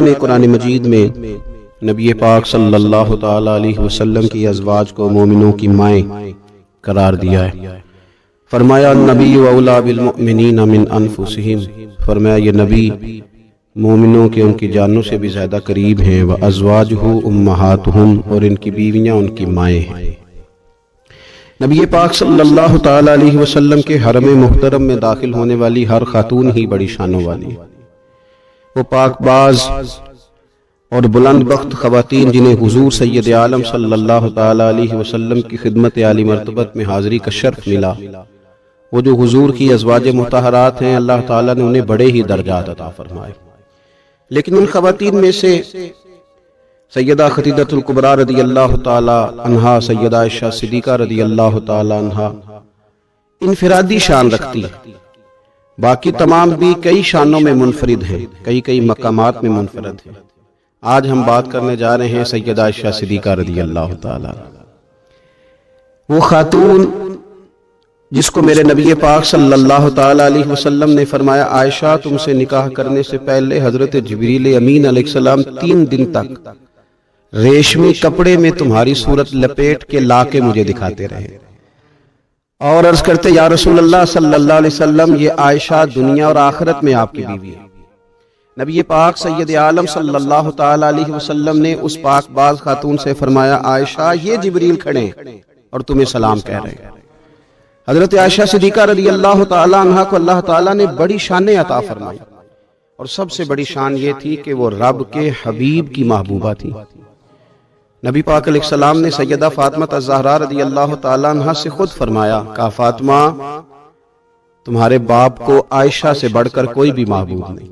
نے قرآن مجید میں نبی پاک صلی اللہ تعالی علیہ وسلم کی ازواج کو مومنوں کی مائیں قرار دیا ہے۔ فرمایا النبی اولا بالمؤمنین من انفسہم، فرمایا یہ نبی مومنوں کے ان کی جانوں سے بھی زیادہ قریب ہیں، وازواجہ امہاتہم، اور ان کی بیویاں ان کی مائیں ہیں۔ نبی پاک صلی اللہ تعالی علیہ وسلم کے حرم محترم میں داخل ہونے والی ہر خاتون ہی بڑی شانوں والی ہے۔ وہ پاک باز اور بلند بخت خواتین جنہیں حضور سید عالم صلی اللہ تعالی علیہ وسلم کی خدمت عالی مرتبت میں حاضری کا شرف ملا، وہ جو حضور کی ازواج مطہرات ہیں، اللہ تعالیٰ نے انہیں بڑے ہی درجات عطا فرمائے۔ لیکن ان خواتین میں سے سیدہ خدیجہ الکبریٰ رضی اللہ تعالی عنہا، سیدہ عائشہ صدیقہ رضی اللہ تعالی عنہا انفرادی شان رکھتی، باقی تمام بھی کئی شانوں میں منفرد ہیں، کئی مقامات میں منفرد ہیں۔ آج ہم بات کرنے جا رہے ہیں سیدہ عائشہ صدیقہ رضی اللہ تعالی، وہ خاتون جس کو میرے نبی پاک صلی اللہ تعالی علیہ وسلم نے فرمایا عائشہ تم سے نکاح کرنے سے پہلے حضرت جبریل امین علیہ السلام 3 دن تک ریشمی کپڑے میں تمہاری صورت لپیٹ کے لا کے مجھے دکھاتے رہے، اور عرض کرتے یا رسول اللہ صلی اللہ علیہ وسلم یہ عائشہ دنیا اور آخرت میں آپ کی بیوی ہے۔ نبی پاک سید عالم صلی اللہ تعالی علیہ وسلم نے اس پاک باز خاتون سے فرمایا عائشہ یہ جبریل کھڑے ہیں اور تمہیں سلام کہہ رہے ہیں۔ حضرت عائشہ صدیقہ رضی اللہ تعالی عنہ کو اللہ تعالیٰ نے بڑی شانیں عطا فرمائی، اور سب سے بڑی شان یہ تھی کہ وہ رب کے حبیب کی محبوبہ تھی۔ نبی پاک علیہ السلام نے سیدہ فاطمہ الزہرا رضی اللہ تعالی عنہ سے خود فرمایا، کہا فاطمہ تمہارے باپ کو عائشہ سے بڑھ کر کوئی بھی محبوب نہیں۔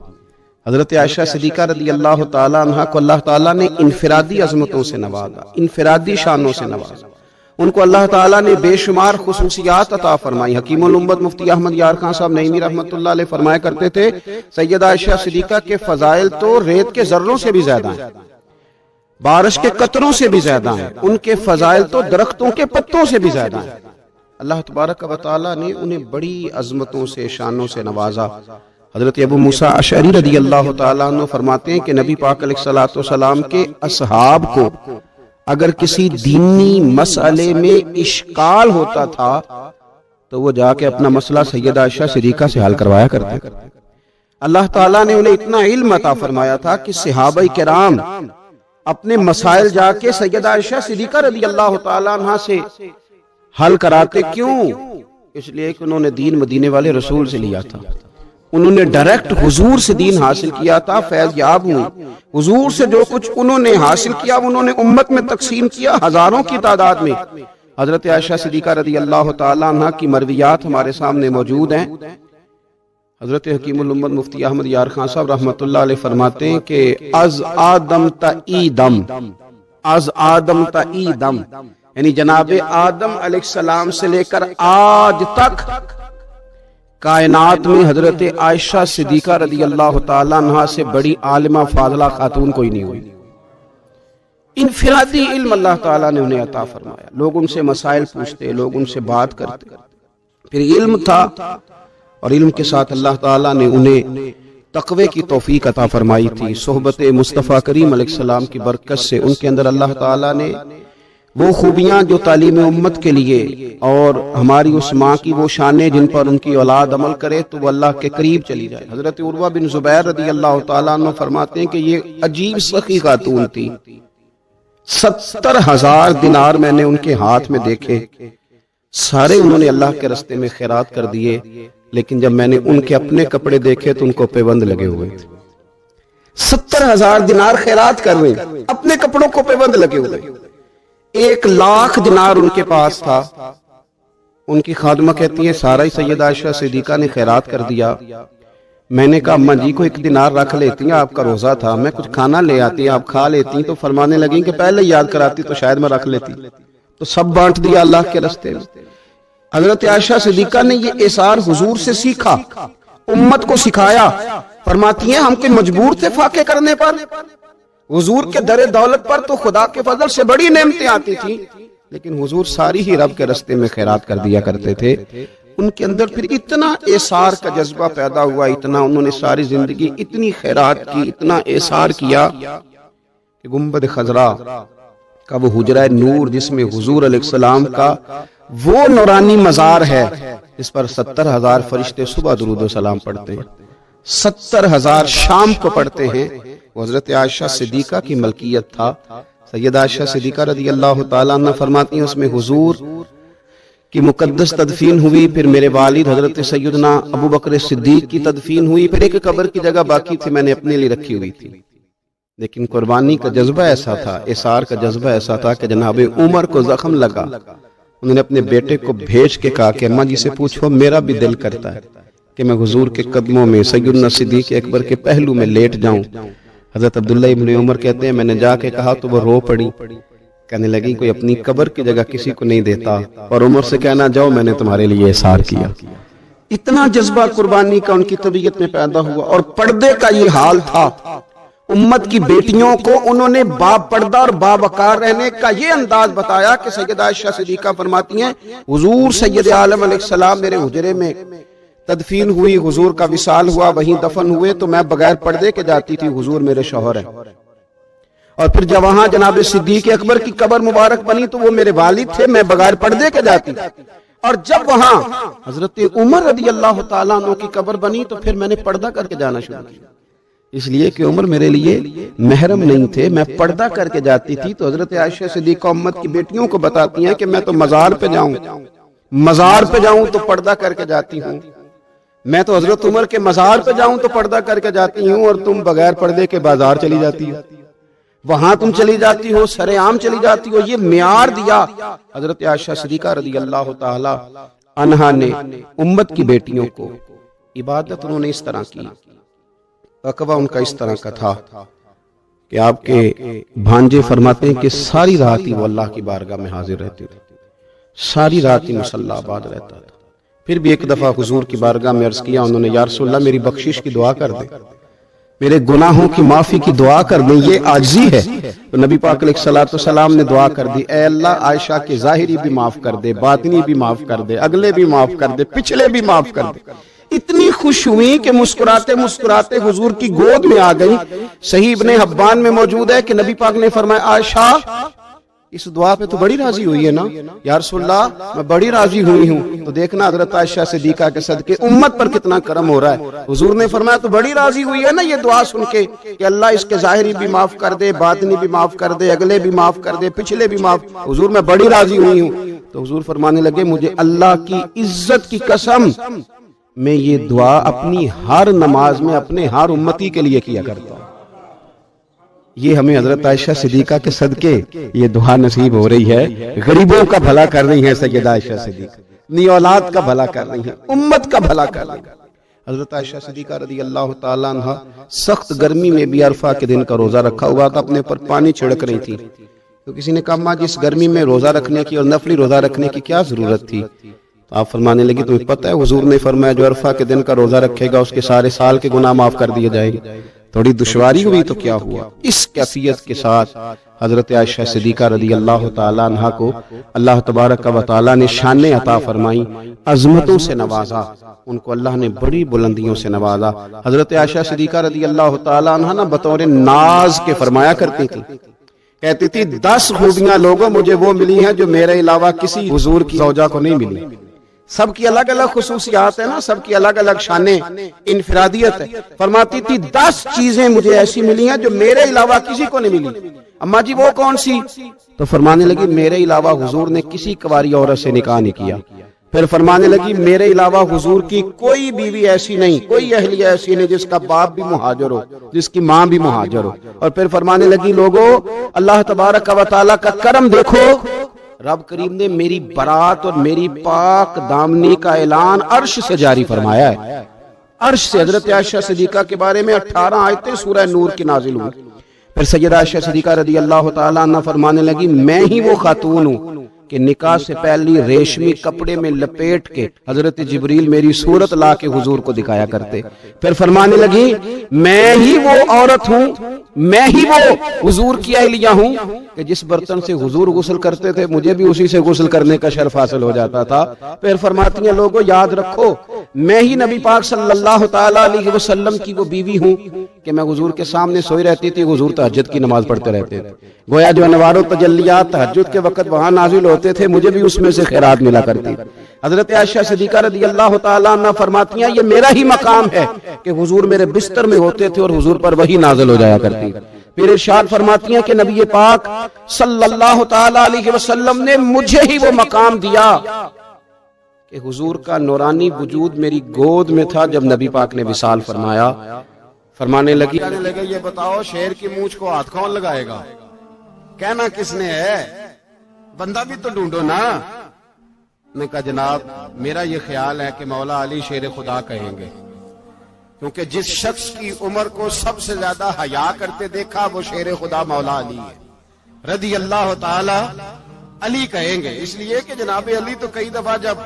حضرت عائشہ صدیقہ رضی اللہ تعالی عنہ کو اللہ تعالیٰ نے انفرادی عظمتوں سے نوازا، انفرادی شانوں سے نوازا، ان کو اللہ تعالیٰ نے بے شمار خصوصیات عطا فرمائی۔ حکیم الامت مفتی احمد یار خان صاحب نعیمی رحمت اللہ علیہ فرمایا کرتے تھے سیدہ عائشہ صدیقہ کے فضائل تو ریت کے ذروں سے بھی زیادہ ہیں، بارش کے قطروں سے بھی زیادہ ہیں، ان کے فضائل تو درختوں کے پتوں سے بھی زیادہ ہیں۔ اللہ تبارک و تعالیٰ نے انہیں بڑی عظمتوں سے شانوں سے نوازا۔ حضرت ابو موسیٰ اشعری رضی اللہ تعالیٰ عنہ فرماتے ہیں کہ نبی پاک علیہ السلام کے اصحاب کو اگر کسی دینی مسئلے میں اشکال ہوتا تھا تو وہ جا کے اپنا مسئلہ سیدہ عائشہ صدیقہ سے حل کروایا کرتے۔ اللہ تعالیٰ نے انہیں اتنا علم عطا فرمایا تھا کہ صحابہ کرام اپنے مسائل جا کے سیدہ عائشہ صدیقہ رضی اللہ تعالیٰ عنہ سے حل کراتے۔ کیوں؟ اس لیے کہ انہوں نے دین مدینے والے رسول سے لیا تھا، انہوں نے ڈائریکٹ حضور سے دین حاصل کیا تھا، فیض یاب ہوئی۔ حضور سے جو کچھ انہوں نے حاصل کیا انہوں نے امت میں تقسیم کیا ہزاروں کی تعداد میں۔ حضرت عائشہ صدیقہ رضی اللہ تعالیٰ عنہ کی مرویات ہمارے سامنے موجود ہیں۔ حضرت حکیم الامت مفتی احمد یار خان صاحب رحمت اللہ علیہ فرماتے ہیں کہ از آدم تا ایدم، از آدم تا ایدم یعنی جناب آدم علیہ السلام سے لے کر آج تک کائنات میں حضرت عائشہ صدیقہ رضی اللہ تعالیٰ عنہ سے بڑی عالمہ فاضلہ خاتون کوئی نہیں ہوئی۔ انفرادی علم اللہ تعالیٰ نے انہیں عطا فرمایا، لوگ ان سے مسائل پوچھتے، لوگ ان سے بات کرتے، پھر علم تھا، اور علم کے ساتھ اللہ تعالیٰ نے انہیں تقوی کی توفیق عطا فرمائی تھی۔ صحبت مصطفیٰ کریم علیہ السلام کی برکت سے ان کے اندر اللہ تعالیٰ نے وہ خوبیاں جو تعلیم امت کے لیے اور ہماری اس ماں کی وہ شانیں جن پر ان کی اولاد عمل کرے تو وہ اللہ کے قریب چلی جائے۔ حضرت عروہ بن زبیر رضی اللہ تعالیٰ عنہ فرماتے ہیں کہ یہ عجیب سخی خاتون تھی، 70,000 دینار میں نے ان کے ہاتھ میں دیکھے، سارے انہوں نے اللہ کے راستے میں خیرات کر دیے، لیکن جب میں نے ان کے اپنے کپڑے دیکھے تو ان کو پیبند لگے ہوئے تھے۔ 70,000 دینار خیرات کر رہے ہیں، اپنے کپڑوں کو پیبند لگے ہوئے، 1,00,000 دینار ان کے پاس تھا۔ ان کی خادمہ کہتی ہے سارا ہی سیدہ عائشہ صدیقہ نے خیرات کر دیا۔ میں نے کہا اماں جی کو 1 دینار رکھ لیتی ہیں، آپ کا روزہ تھا، میں کچھ کھانا لے آتی، آپ کھا لیتی۔ تو فرمانے لگیں کہ پہلے یاد کراتی تو شاید میں رکھ لیتی، تو سب بانٹ دیا اللہ کے راستے میں۔ حضرت عائشہ صدیقہ نے یہ اثار حضور سے سیکھا، امت کو سکھایا۔ فرماتی ہیں ہم کے مجبور تھے فاقے کرنے پر، حضور کے در دولت پر تو خدا کے فضل سے بڑی نعمتیں آتی تھیں، لیکن حضور ساری ہی رب کے راستے میں خیرات کر دیا کرتے تھے۔ ان کے اندر پھر اتنا ایثار کا جذبہ پیدا ہوا، اتنا انہوں نے ساری زندگی اتنی خیرات کی، اتنا ایثار کیا کہ گنبد خضرا کا وہ حجرہ نور جس میں حضور علیہ السلام کا وہ نورانی مزار ہے، اس پر 70,000 فرشتے صبح درود و سلام پڑھتے ہیں، 70,000 شام کو پڑھتے ہیں۔ وہ حضرت عائشہ صدیقہ کی ملکیت تھا۔ سیدہ عائشہ صدیقہ رضی اللہ تعالیٰ عنہ فرماتی ہیں اس میں حضور کی مقدس تدفین ہوئی، پھر میرے والد حضرت سیدنا ابو بکر صدیق کی تدفین ہوئی، پھر ایک قبر کی جگہ باقی تھی میں نے اپنے لیے رکھی ہوئی تھی۔ لیکن قربانی کا جذبہ ایسا تھا، اثار کا جذبہ ایسا تھا کہ جناب عمر کو زخم لگا، انہوں نے اپنے بیٹے کو بھیج کے کہا کہ اماں جی سے پوچھو میرا بھی دل کرتا ہے کہ میں حضور کے قدموں میں سیدنا صدیق اکبر کے پہلو میں لیٹ جاؤں۔ حضرت عبداللہ ابن عمر کہتے ہیں میں نے جا کے کہا تو وہ رو پڑی، کہنے لگی کوئی اپنی قبر کی جگہ کسی کو نہیں دیتا، اور عمر سے کہنا جاؤ میں نے تمہارے لیے اثار کیا۔ اتنا جذبہ قربانی کا ان کی طبیعت میں پیدا ہوا، اور پردے کا یہ حال تھا۔ امت کی بیٹیوں کو انہوں نے با پردہ اور با وقار رہنے کا یہ انداز بتایا کہ سیدہ عائشہ صدیقہ فرماتی ہیں حضور سید عالم علیہ السلام میرے حجرے میں تدفین ہوئی، حضور کا وصال ہوا، وہیں دفن ہوئے تو میں بغیر پردے کے جاتی تھی، حضور میرے شوہر ہیں۔ اور پھر جب وہاں جناب صدیق اکبر کی قبر مبارک بنی تو وہ میرے والد تھے، میں بغیر پردے کے جاتی تھی۔ اور جب وہاں حضرت عمر رضی اللہ تعالیٰ عنہ کی قبر بنی تو پھر میں نے پردہ کر کے جانا شروع کیا، اس لیے کہ عمر میرے لیے محرم نہیں تھے، میں پردہ کر کے جاتی تھی۔ تو حضرت عائشہ صدیقہ امت کی بیٹیوں کو بتاتی ہیں کہ میں تو مزار پہ جاؤں تو پردہ کر کے جاتی ہوں، میں تو حضرت عمر کے مزار پہ جاؤں تو پردہ کر کے جاتی ہوں، اور تم بغیر پردے کے بازار چلی جاتی ہو، وہاں تم چلی جاتی ہو، سرے عام چلی جاتی ہو۔ یہ معیار دیا حضرت عائشہ صدیقہ رضی اللہ تعالی عنہا نے امت کی بیٹیوں کو۔ عبادت انہوں نے اس طرح کی، تقوی ان کا اس طرح کا تھا کہ آپ کے بھانجے فرماتے ہیں کہ ساری رات ہی وہ اللہ کی بارگاہ میں حاضر رہتے تھے، ساری رات ہی مصلی آباد رہتا تھا۔ پھر بھی ایک دفعہ حضور کی بارگاہ میں عرض کیا انہوں نے یا رسول اللہ میری بخشش کی دعا کر دیں، میرے گناہوں کی معافی کی دعا کر دیں، یہ عاجزی ہے۔ تو نبی پاک علیہ الصلوۃ والسلام نے دعا کر دی اے اللہ عائشہ کے ظاہری بھی معاف کر دے، باطنی بھی معاف کر دے، اگلے بھی معاف کر دے، پچھلے بھی معاف کر دے۔ اتنی خوش ہوئی کہ مسکراتے مسکراتے حضور کی گود میں آ گئی۔ صحیح ابن حبان میں موجود ہے کہ نبی پاک نے فرمایا عائشہ اس دعا پہ تو بڑی راضی ہوئی ہے نا؟ یا رسول اللہ میں بڑی راضی ہوئی ہوں۔ تو دیکھنا حضرت عائشہ صدیقہ کے صدقے امت پر کتنا کرم ہو رہا ہے۔ حضور نے فرمایا تو بڑی راضی ہوئی ہے نا یہ دعا سن کے کہ اللہ اس کے ظاہری بھی معاف کر دے، باطنی بھی معاف کر دے، اگلے بھی معاف کر دے، پچھلے بھی معاف۔ حضور میں بڑی راضی ہوئی ہوں۔ تو حضور فرمانے لگے مجھے اللہ کی عزت کی قسم میں یہ دعا اپنی ہر نماز میں اپنے ہر امتی کے لیے کیا کرتا ہوں۔ یہ ہمیں حضرت عائشہ صدیقہ کے صدقے یہ دعا نصیب ہو رہی ہے، غریبوں کا بھلا کر رہی ہیں سیدہ عائشہ صدیقہ، اپنی اولاد کا بھلا کر رہی ہیں، امت کا بھلا کر رہی ہیں۔ حضرت عائشہ صدیقہ رضی اللہ تعالیٰ عنہ سخت گرمی میں بھی عرفہ کے دن کا روزہ رکھا ہوا تھا، اپنے پر پانی چھڑک رہی تھی۔ تو کسی نے کہا ماں جس گرمی میں روزہ رکھنے کی اور نفلی روزہ رکھنے کی کیا ضرورت تھی؟ تو آپ فرمانے لگی تمہیں پتہ ہے حضور نے فرمایا جو عرفہ کے دن کا روزہ رکھے گا اس کے سارے سال کے گناہ معاف کر دیے جائیں گے۔ تھوڑی دشواری ہوئی تو کیا ہوا؟ اس کیفیت کے ساتھ حضرت عائشہ صدیقہ رضی اللہ تعالیٰ عنہ کو اللہ تبارک و تعالیٰ نے شانیں عطا فرمائی، عظمتوں سے نوازا، ان کو اللہ نے بڑی بلندیوں سے نوازا۔ حضرت عائشہ صدیقہ رضی اللہ تعالیٰ عنہ نہ بطور ناز کے فرمایا کرتی تھی، کہتی تھی 10 خوبیاں لوگوں مجھے وہ ملی ہیں جو میرے علاوہ کسی حضور کی زوجہ کو نہیں ملی۔ سب کی الگ الگ خصوصیات ہیں نا، سب کی الگ الگ شانیں، انفرادیت ہے۔ فرماتی تھی 10 چیزیں مجھے ایسی ملی ہیں جو میرے علاوہ کسی کو نہیں ملی۔ اماں جی وہ کون سی؟ تو فرمانے لگی میرے علاوہ حضور نے کسی کنواری عورت سے نکاح نہیں کیا۔ پھر فرمانے لگی میرے علاوہ حضور کی کوئی بیوی ایسی نہیں، کوئی اہلیہ ایسی نہیں جس کا باپ بھی مہاجر ہو، جس کی ماں بھی مہاجر ہو۔ اور پھر فرمانے لگی لوگو اللہ تبارک و تعالیٰ کا کرم دیکھو، رب کریم نے میری برات اور میری پاک دامنی کا اعلان عرش سے جاری فرمایا ہے۔ عرش سے حضرت عائشہ صدیقہ کے بارے میں 18 آیتیں سورہ نور کی نازل ہوئی۔ پھر سیدہ عائشہ صدیقہ رضی اللہ تعالیٰ عنہ فرمانے لگی میں ہی وہ خاتون ہوں کہ نکاح سے پہلی ریشمی کپڑے میں لپیٹ کے حضرت جبریل میری صورت لا کے حضور کو دکھایا کرتے. پھر فرمانے لگی میں ہی وہ عورت ہوں، میں ہی وہ حضور کی اہلیہ ہوں کہ جس برتن سے حضور غسل کرتے تھے مجھے بھی اسی سے غسل کرنے کا شرف حاصل ہو جاتا تھا. پھر فرماتی ہیں لوگوں یاد رکھو میں ہی نبی پاک صلی اللہ تعالی علیہ وسلم کی وہ بیوی ہوں کہ میں حضور کے سامنے سوئی رہتی تھی، حضور تہجد کی نماز پڑھتے رہتے تھے. گویا جو انوار و تجلیات تہجد کے وقت وہاں نازل ہوتے تھے مجھے بھی اس میں سے خیرات ملا کرتی. حضرت عائشہ صدیقہ رضی اللہ تعالیٰ عنہ فرماتی ہیں یہ میرا ہی مقام ہے کہ حضور میرے بستر میں ہوتے تھے اور حضور پر وحی نازل ہو جایا کرتی. پھر ارشاد فرماتی ہیں کہ نبی پاک صلی اللہ تعالیٰ علیہ وسلم نے مجھے ہی وہ مقام دیا کہ حضور کا نورانی وجود میری گود میں تھا جب نبی پاک نے وصال فرمایا. فرمانے لگی یہ بتاؤ شیر کی مونچھ کو ہاتھ کون لگائے گا؟ کہنا کس نے ہے؟ بندہ بھی تو ڈھونڈو نا. نے کہا جناب میرا یہ خیال ہے کہ مولا علی شیر خدا کہیں گے، کیونکہ جس شخص کی عمر کو سب سے زیادہ حیا کرتے دیکھا وہ شیر خدا مولا علی ہے رضی اللہ تعالی. علی کہیں گے اس لیے کہ جناب علی تو کئی دفعہ جب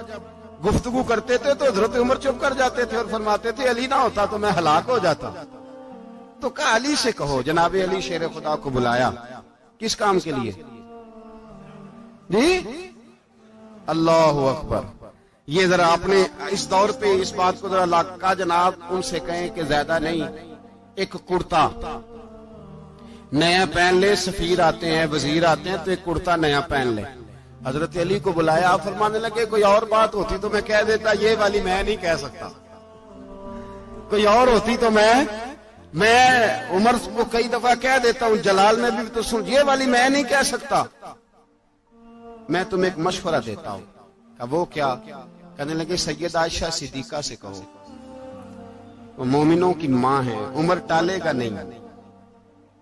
گفتگو کرتے تھے تو حضرت عمر چپ کر جاتے تھے اور فرماتے تھے علی نہ ہوتا تو میں ہلاک ہو جاتا. تو کہا علی سے کہو. جناب علی شیر خدا کو بلایا کس کام کے لیے؟ جی اللہ اکبر. یہ ذرا آپ نے اس دور پہ اس بات کو ذرا لاکا جناب ان سے کہیں کہ زیادہ نہیں ایک کرتا نیا پہن لے، سفیر آتے ہیں وزیر آتے ہیں تو ایک کرتا نیا پہن لے. حضرت علی کو بلایا، فرمانے لگے کوئی اور بات ہوتی تو میں کہہ دیتا، یہ والی میں نہیں کہہ سکتا. کوئی اور ہوتی تو میں عمر کو کئی دفعہ کہہ دیتا ہوں، جلال میں بھی تو سن، یہ والی میں نہیں کہہ سکتا. میں تمہیں ایک مشورہ دیتا ہوں. کہ وہ کیا؟ کہنے لگے سید عائشہ صدیقہ سے کہو، وہ مومنوں کی ماں ہے، عمر ٹالے گا نہیں.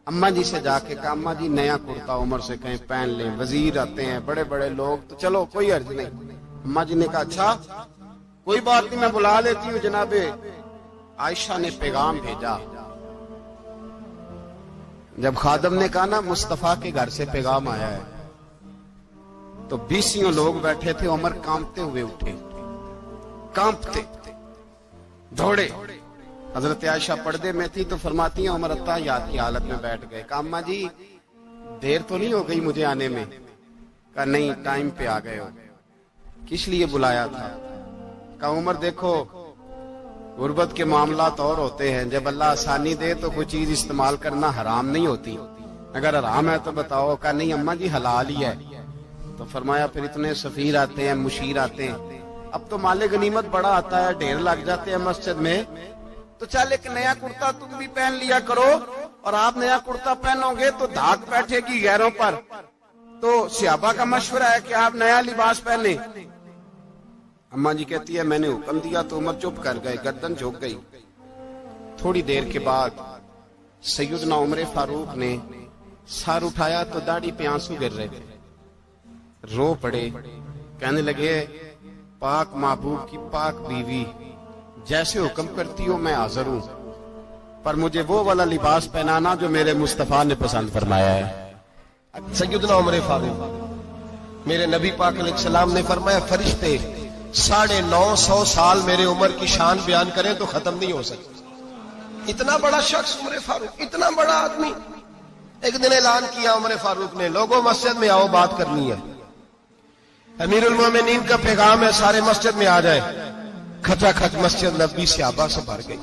اماں جی سے جا کے کہا اماں جی نیا کرتا عمر سے کہیں پہن لیں، وزیر آتے ہیں بڑے بڑے لوگ تو چلو کوئی عرض نہیں. اماں جی نے کہا اچھا کوئی بات نہیں میں بلا لیتی ہوں. جناب عائشہ نے پیغام بھیجا. جب خادم نے کہا نا مصطفیٰ کے گھر سے پیغام آیا ہے تو 20 لوگ بیٹھے تھے. عمر کانپتے ہوئے اٹھے، کانپتے دوڑے. حضرت عائشہ پردے میں تھی تو فرماتی ہیں عمر اتحیات کی حالت میں بیٹھ گئے. کہا اماں جی دیر تو نہیں ہو گئی مجھے آنے میں؟ کہا نہیں ٹائم پہ آ گئے ہو. کس لیے بلایا تھا؟ کہا عمر دیکھو غربت کے معاملات اور ہوتے ہیں، جب اللہ آسانی دے تو کوئی چیز استعمال کرنا حرام نہیں ہوتی، اگر حرام ہے تو بتاؤ. کہا نہیں اماں جی حلال ہی ہے. تو فرمایا پھر اتنے سفیر آتے ہیں، مشیر آتے ہیں، اب تو مال غنیمت بڑا آتا ہے، ڈھیر لگ جاتے ہیں مسجد میں، تو چل ایک نیا کرتا تم بھی پہن لیا کرو. اور آپ نیا کرتا پہنو گے تو دھاک بیٹھے گی غیروں پر. تو صحابہ کا مشورہ ہے کہ آپ نیا لباس پہنے. اماں جی کہتی ہے میں نے حکم دیا تو عمر چپ کر گئے، گردن جھک گئی. تھوڑی دیر کے بعد سیدنا عمر فاروق نے سر اٹھایا تو داڑھی پہ آنسو گر رہے تھے، رو پڑے. کہنے لگے پاک محبوب کی پاک بیوی جیسے حکم کرتی ہو میں حاضر ہوں، پر مجھے وہ والا لباس پہنانا جو میرے مصطفیٰ نے پسند فرمایا ہے. سیدنا عمر فاروق میرے نبی پاک علیہ السلام نے فرمایا فرشتے 950 سال میرے عمر کی شان بیان کریں تو ختم نہیں ہو سکتے. اتنا بڑا شخص عمر فاروق، اتنا بڑا آدمی. ایک دن اعلان کیا عمر فاروق نے لوگوں مسجد میں آؤ بات کرنی ہے. امیر المومنین کا پیغام ہے سارے مسجد میں آ جائے. کھچا کھچ مسجد نبی صحابہ سے بھر گئی.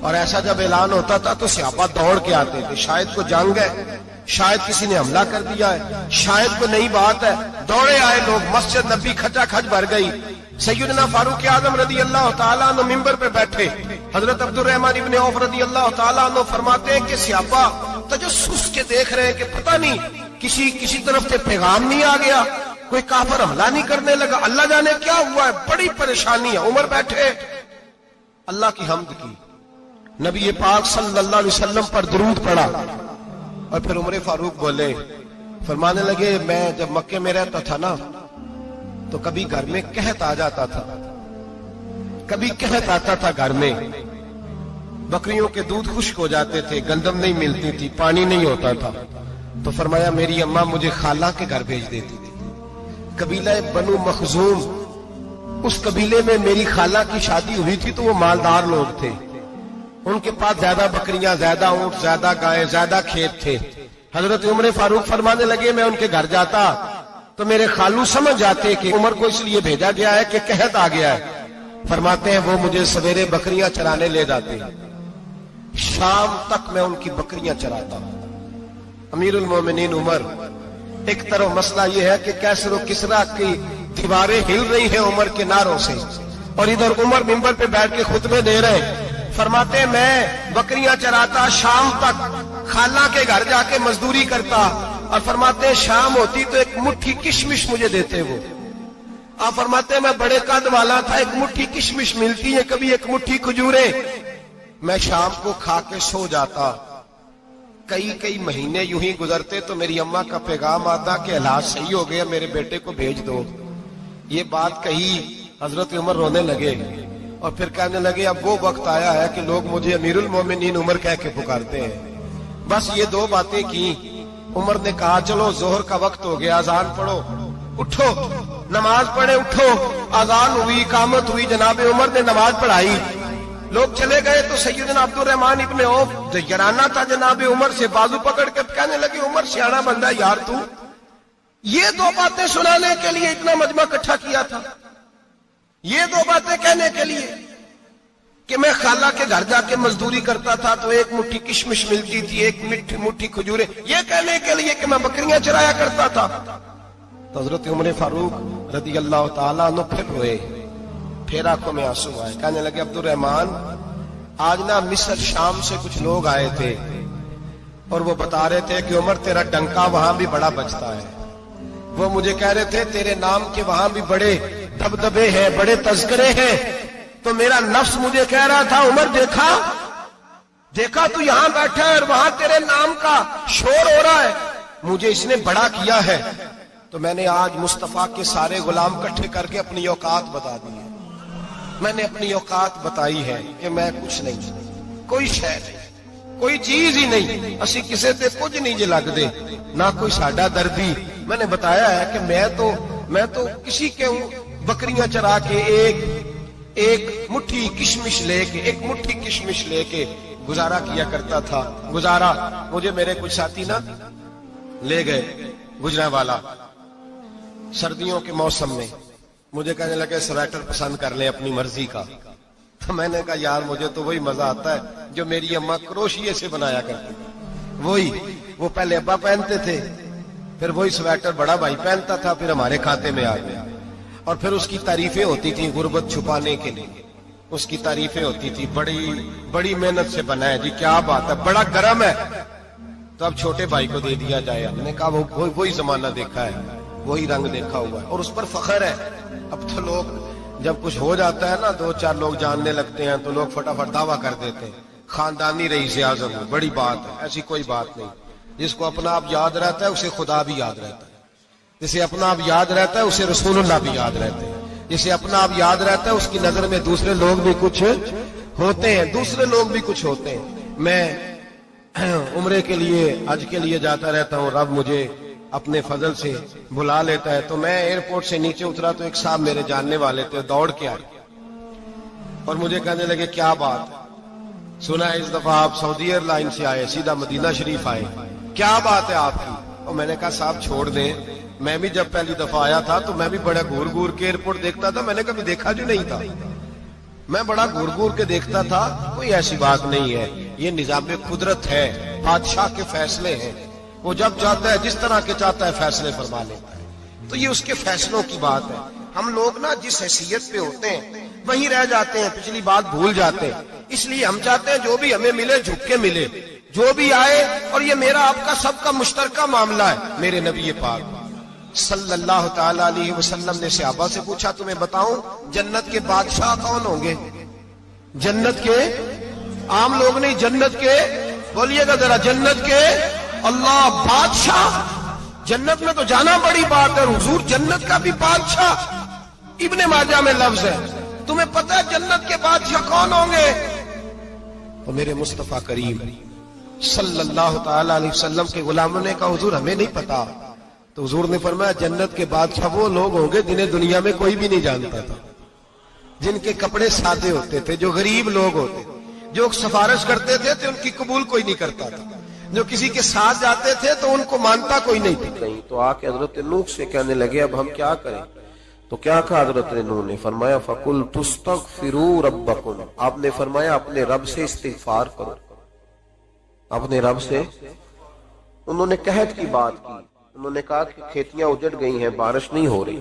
اور ایسا جب اعلان ہوتا تھا تو صحابہ دوڑ کے آتے تھے، شاید کو جنگ ہے، شاید کسی نے حملہ کر دیا ہے، شاید کوئی نئی بات ہے. دوڑے آئے لوگ، مسجد نبی کھچا کھچ بھر گئی. سیدنا فاروق اعظم رضی اللہ تعالیٰ عنہ منبر پہ بیٹھے. حضرت عبد الرحمن ابن عوف رضی اللہ تعالیٰ عنہ فرماتے ہیں کہ صحابہ تجسس کے دیکھ رہے کہ پتہ نہیں کسی طرف سے پیغام نہیں آ گیا، کوئی کافر حملہ نہیں کرنے لگا، اللہ جانے کیا ہوا ہے، بڑی پریشانی ہے. عمر بیٹھے اللہ کی حمد کی، نبی پاک صلی اللہ علیہ وسلم پر درود پڑھا اور پھر عمر فاروق بولے. فرمانے لگے میں جب مکے میں رہتا تھا نا تو کبھی گھر میں قحط آ جاتا تھا، کبھی قحط آتا تھا گھر میں، بکریوں کے دودھ خشک ہو جاتے تھے، گندم نہیں ملتی تھی، پانی نہیں ہوتا تھا. تو فرمایا میری اماں مجھے خالہ کے گھر بھیج دیتی تھی. قبیلہ بنو مخزوم، اس قبیلے میں میری خالہ کی شادی ہوئی تھی تو وہ مالدار لوگ تھے، ان کے پاس زیادہ بکریاں، زیادہ اونٹ، زیادہ گائے، زیادہ کھیت تھے۔ حضرت عمر فاروق فرمانے لگے میں ان کے گھر جاتا تو میرے خالو سمجھ جاتے کہ عمر کو اس لیے بھیجا گیا ہے کہ قحط آ گیا ہے، فرماتے ہیں وہ مجھے سویرے بکریاں چرانے لے جاتے، شام تک میں ان کی بکریاں چراتا۔ امیر المومنین عمر، ایک طرف مسئلہ یہ ہے کہ کیسر و کسرا کی دیواریں ہل رہی ہیں عمر کے نعروں سے، اور ادھر عمر منبر پہ بیٹھ کے خطبے دے رہے، فرماتے ہیں میں بکریاں چراتا، شام تک خالہ کے گھر جا کے مزدوری کرتا، اور فرماتے ہیں شام ہوتی تو ایک مٹھی کشمش مجھے دیتے وہ۔ آپ فرماتے ہیں میں بڑے قد والا تھا، ایک مٹھی کشمش ملتی ہے، کبھی ایک مٹھی کھجوریں، میں شام کو کھا کے سو جاتا۔ کئی مہینے یوں ہی گزرتے تو میری اماں کا پیغام آتا کہ حالات صحیح ہو گیا، میرے بیٹے کو بھیج دو۔ یہ بات کہی، حضرت عمر رونے لگے اور پھر کہنے لگے اب وہ وقت آیا ہے کہ لوگ مجھے امیر المومنین عمر کہہ کے پکارتے ہیں۔ بس یہ دو باتیں کی، عمر نے کہا چلو ظہر کا وقت ہو گیا، اذان پڑھو، اٹھو نماز پڑھے، اٹھو۔ اذان ہوئی، اقامت ہوئی، جناب عمر نے نماز پڑھائی، لوگ چلے گئے تو سیدنا عبد الرحمن ابن عوف جرانہ تھا جناب عمر سے، بازو پکڑ کے کہنے لگے عمر سیاڑا بندہ یار تو یہ دو باتیں سنانے کے لیے اتنا مجمع اکٹھا کیا تھا، یہ دو باتیں کہنے کے لیے کہ میں خالہ کے گھر جا کے مزدوری کرتا تھا تو ایک مٹھی کشمش ملتی تھی، ایک مٹھی کھجورے، یہ کہنے کے لیے کہ میں بکریاں چرایا کرتا تھا۔ تو حضرت عمر فاروق رضی اللہ تعالیٰ عنہ پھر روئے، پھر آنکھوں میں آنسو آئے، کہنے لگے عبد الرحمن آج نا مصر شام سے کچھ لوگ آئے تھے اور وہ بتا رہے تھے کہ عمر تیرا ڈنکا وہاں بھی بڑا بجتا ہے، وہ مجھے کہہ رہے تھے تیرے نام کے وہاں بھی بڑے دبدبے ہیں، بڑے تذکرے ہیں، تو میرا نفس مجھے کہہ رہا تھا عمر دیکھا تو یہاں بیٹھا ہے اور وہاں تیرے نام کا شور ہو رہا ہے، مجھے اس نے بڑا کیا ہے، تو میں نے آج مصطفیٰ کے سارے غلام اکٹھے کر کے اپنی اوقات بتا دی ہے، میں نے اپنی اوقات بتائی ہے کہ میں کچھ نہیں، کوئی شے نہیں، کوئی چیز ہی نہیں، اسی کسے تے کچھ نہیں جے لگ دے، نہ کوئی ساڈا دردی۔ میں نے بتایا ہے کہ میں تو کسی کے ہوں، بکریاں چرا کے ایک مٹھی کشمش لے کے گزارا کیا کرتا تھا۔ گزارا مجھے میرے کچھ ساتھی نا لے گئے گجرانوالا سردیوں کے موسم میں، مجھے کہنے لگے سویٹر پسند کر لیں اپنی مرضی کا، تو میں نے کہا یار مجھے تو وہی مزہ آتا ہے جو میری اماں کروشیے سے بنایا کرتی، وہ پہلے ابا پہنتے تھے، پھر وہی سویٹر بڑا بھائی پہنتا تھا، پھر ہمارے کھاتے میں آ گیا، اور پھر اس کی تعریفیں ہوتی تھی غربت چھپانے کے لیے، اس کی تعریفیں ہوتی تھی بڑی محنت سے بنا ہے جی، کیا بات ہے، بڑا گرم ہے، تو اب چھوٹے بھائی کو دے دیا جائے۔ ہم نے کہا وہی زمانہ دیکھا ہے، وہی رنگ دیکھا ہوا ہے، اور اس پر فخر ہے۔ اب تو لوگ جب کچھ ہو جاتا ہے نا، دو چار لوگ جاننے لگتے ہیں تو لوگ فٹافٹ دعویٰ کر دیتے ہیں خاندانی رئیس اعظم ہے، بڑی بات ہے، ایسی کوئی بات نہیں۔ جس کو اپنا آپ یاد رہتا ہے اسے خدا بھی یاد رہتا ہے، جسے اپنا آپ یاد رہتا ہے اسے رسول اللہ بھی یاد رہتے ہیں، جسے اپنا آپ یاد رہتا ہے اس کی نظر میں دوسرے لوگ بھی کچھ ہوتے ہیں۔ میں عمرے کے لیے حج کے لیے جاتا رہتا ہوں، رب مجھے اپنے فضل سے بلا لیتا ہے، تو میں ایئرپورٹ سے نیچے اترا تو ایک صاحب میرے جاننے والے تھے، دوڑ کے آئے اور مجھے کہنے لگے کیا بات، سنا ہے اس دفعہ آپ سعودی ایئر لائن سے آئے، سیدھا مدینہ شریف آئے، کیا بات ہے آپ کی؟ اور میں نے کہا صاحب چھوڑ دیں، میں بھی جب پہلی دفعہ آیا تھا تو میں بھی بڑا گور کے ایئرپورٹ دیکھتا تھا، میں نے کبھی دیکھا جو نہیں تھا، میں بڑا گور کے دیکھتا تھا، کوئی ایسی بات نہیں ہے، یہ نظام قدرت ہے، بادشاہ کے فیصلے ہیں، وہ جب چاہتا ہے جس طرح کے چاہتا ہے فیصلے فرما لیتا ہے، تو یہ اس کے فیصلوں کی بات ہے۔ ہم لوگ نا جس حیثیت پہ ہوتے ہیں وہیں رہ جاتے ہیں، پچھلی بات بھول جاتے ہیں، اس لیے ہم چاہتے ہیں جو بھی ہمیں ملے جھک کے ملے، جو بھی آئے، اور یہ میرا آپ کا سب کا مشترکہ معاملہ ہے۔ میرے نبی پاک صلی اللہ تعالی علیہ وسلم نے صحابہ سے پوچھا تمہیں بتاؤں جنت کے بادشاہ کون ہوں گے؟ جنت کے عام لوگ نہیں، جنت کے، بولیے گا ذرا، جنت کے اللہ بادشاہ، جنت میں تو جانا بڑی بات ہے، حضور جنت کا بھی بادشاہ، ابن ماجہ میں لفظ ہے، تمہیں پتہ ہے جنت کے بادشاہ کون ہوں گے؟ اور میرے مصطفیٰ کریم صلی اللہ تعالی علیہ وسلم کے غلاموں نے کہا حضور ہمیں نہیں پتا، تو حضور نے فرمایا جنت کے بادشاہ وہ لوگ ہوں گے جنہیں دنیا میں کوئی بھی نہیں جانتا تھا، جن کے کپڑے سادے ہوتے تھے، جو غریب لوگ ہوتے، جو سفارش کرتے تھے تو ان کی قبول کوئی نہیں کرتا تھا، جو کسی کے ساتھ جاتے تھے تو ان کو مانتا کوئی نہیں تھا۔ تو آ کے حضرت نوح سے کہنے لگے اب ہم کیا کریں؟ تو کیا کہا حضرت نوح نے؟ فرمایا فَقُلْتُ اسْتَغْفِرُوا رَبَّكُمْ، آپ نے فرمایا اپنے رب سے استغفار کرو، اپنے رب سے۔ انہوں نے قحط کی بات کی، انہوں نے کہا کہ کھیتیاں اجڑ گئی ہیں، بارش نہیں ہو رہی،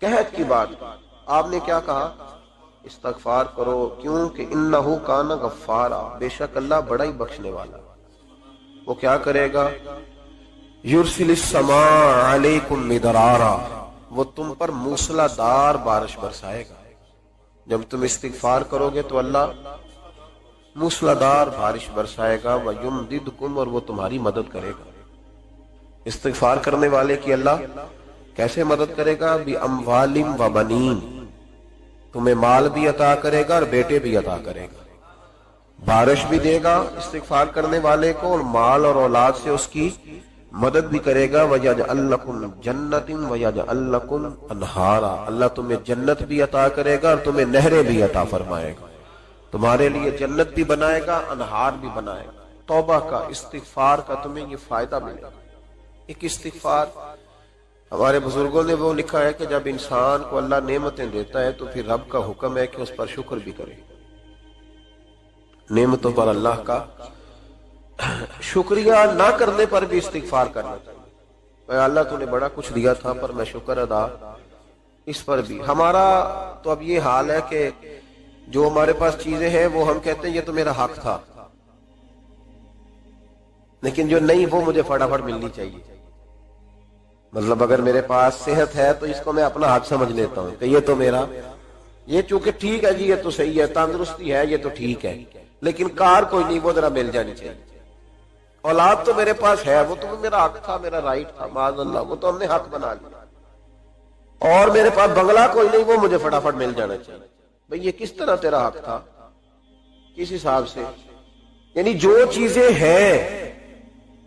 قحط کی بات کی۔ آپ نے کیا کہا؟ استغفار کرو، کیوں کہ انہو کان غفارا، بے شک اللہ بڑا ہی بخشنے والا، وہ کیا کرے گا؟ یرسل السماء علیکم مدرارا، وہ تم پر موسلا دار بارش برسائے گا۔ جب تم استغفار کرو گے تو اللہ موسلا دار بارش برسائے گا، وَيُمْدِدْكُمْ، اور وہ تمہاری مدد کرے گا۔ استغفار کرنے والے کی اللہ کیسے مدد کرے گا؟ بِأَمْوَالٍ وَبَنِينَ، تمہیں مال بھی عطا کرے گا اور بیٹے بھی عطا کرے گا، بارش بھی دے گا استغفار کرنے والے کو، اور مال اور اولاد سے اس کی مدد بھی کرے گا۔ وَيَجْعَلْ لَكُمْ جَنَّةٍ وَيَجْعَلْ لَكُمْ أَنْهَارًا، اللہ تمہیں جنت بھی عطا کرے گا اور تمہیں نہریں بھی عطا فرمائے گا، تمہارے لیے جنت بھی بنائے گا، انہار بھی بنائے گا۔ توبہ کا، استغفار کا تمہیں یہ فائدہ ملے گا۔ ایک استغفار، ہمارے بزرگوں نے وہ لکھا ہے کہ جب انسان کو اللہ نعمتیں دیتا ہے تو پھر رب کا حکم ہے کہ اس پر شکر بھی کرے، نعمتوں پر اللہ کا شکریہ نہ کرنے پر بھی استغفار کرنا چاہیے۔ اللہ تو نے بڑا کچھ دیا تھا پر میں شکر ادا اس پر بھی۔ ہمارا تو اب یہ حال ہے کہ جو ہمارے پاس چیزیں ہیں وہ ہم کہتے ہیں یہ تو میرا حق تھا، لیکن جو نہیں وہ مجھے فٹافٹ ملنی چاہیے۔ مطلب اگر میرے پاس صحت ہے تو اس کو میں اپنا حق سمجھ لیتا ہوں کہ یہ تو میرا، یہ چونکہ ٹھیک ہے جی، یہ تو صحیح ہے، تندرستی ہے، یہ تو ٹھیک ہے، لیکن کار کوئی نہیں، وہ ذرا مل جانی چاہیے۔ اولاد تو میرے پاس ہے، وہ تو میرا حق تھا، میرا رائٹ تھا، معاذ اللہ وہ تو ہم نے حق بنا لیا۔ اور میرے پاس بنگلہ کوئی نہیں، وہ مجھے فٹافٹ مل جانا چاہیے۔ بھئی یہ کس طرح تیرا حق تھا؟ کس حساب سے؟ یعنی جو چیزیں ہیں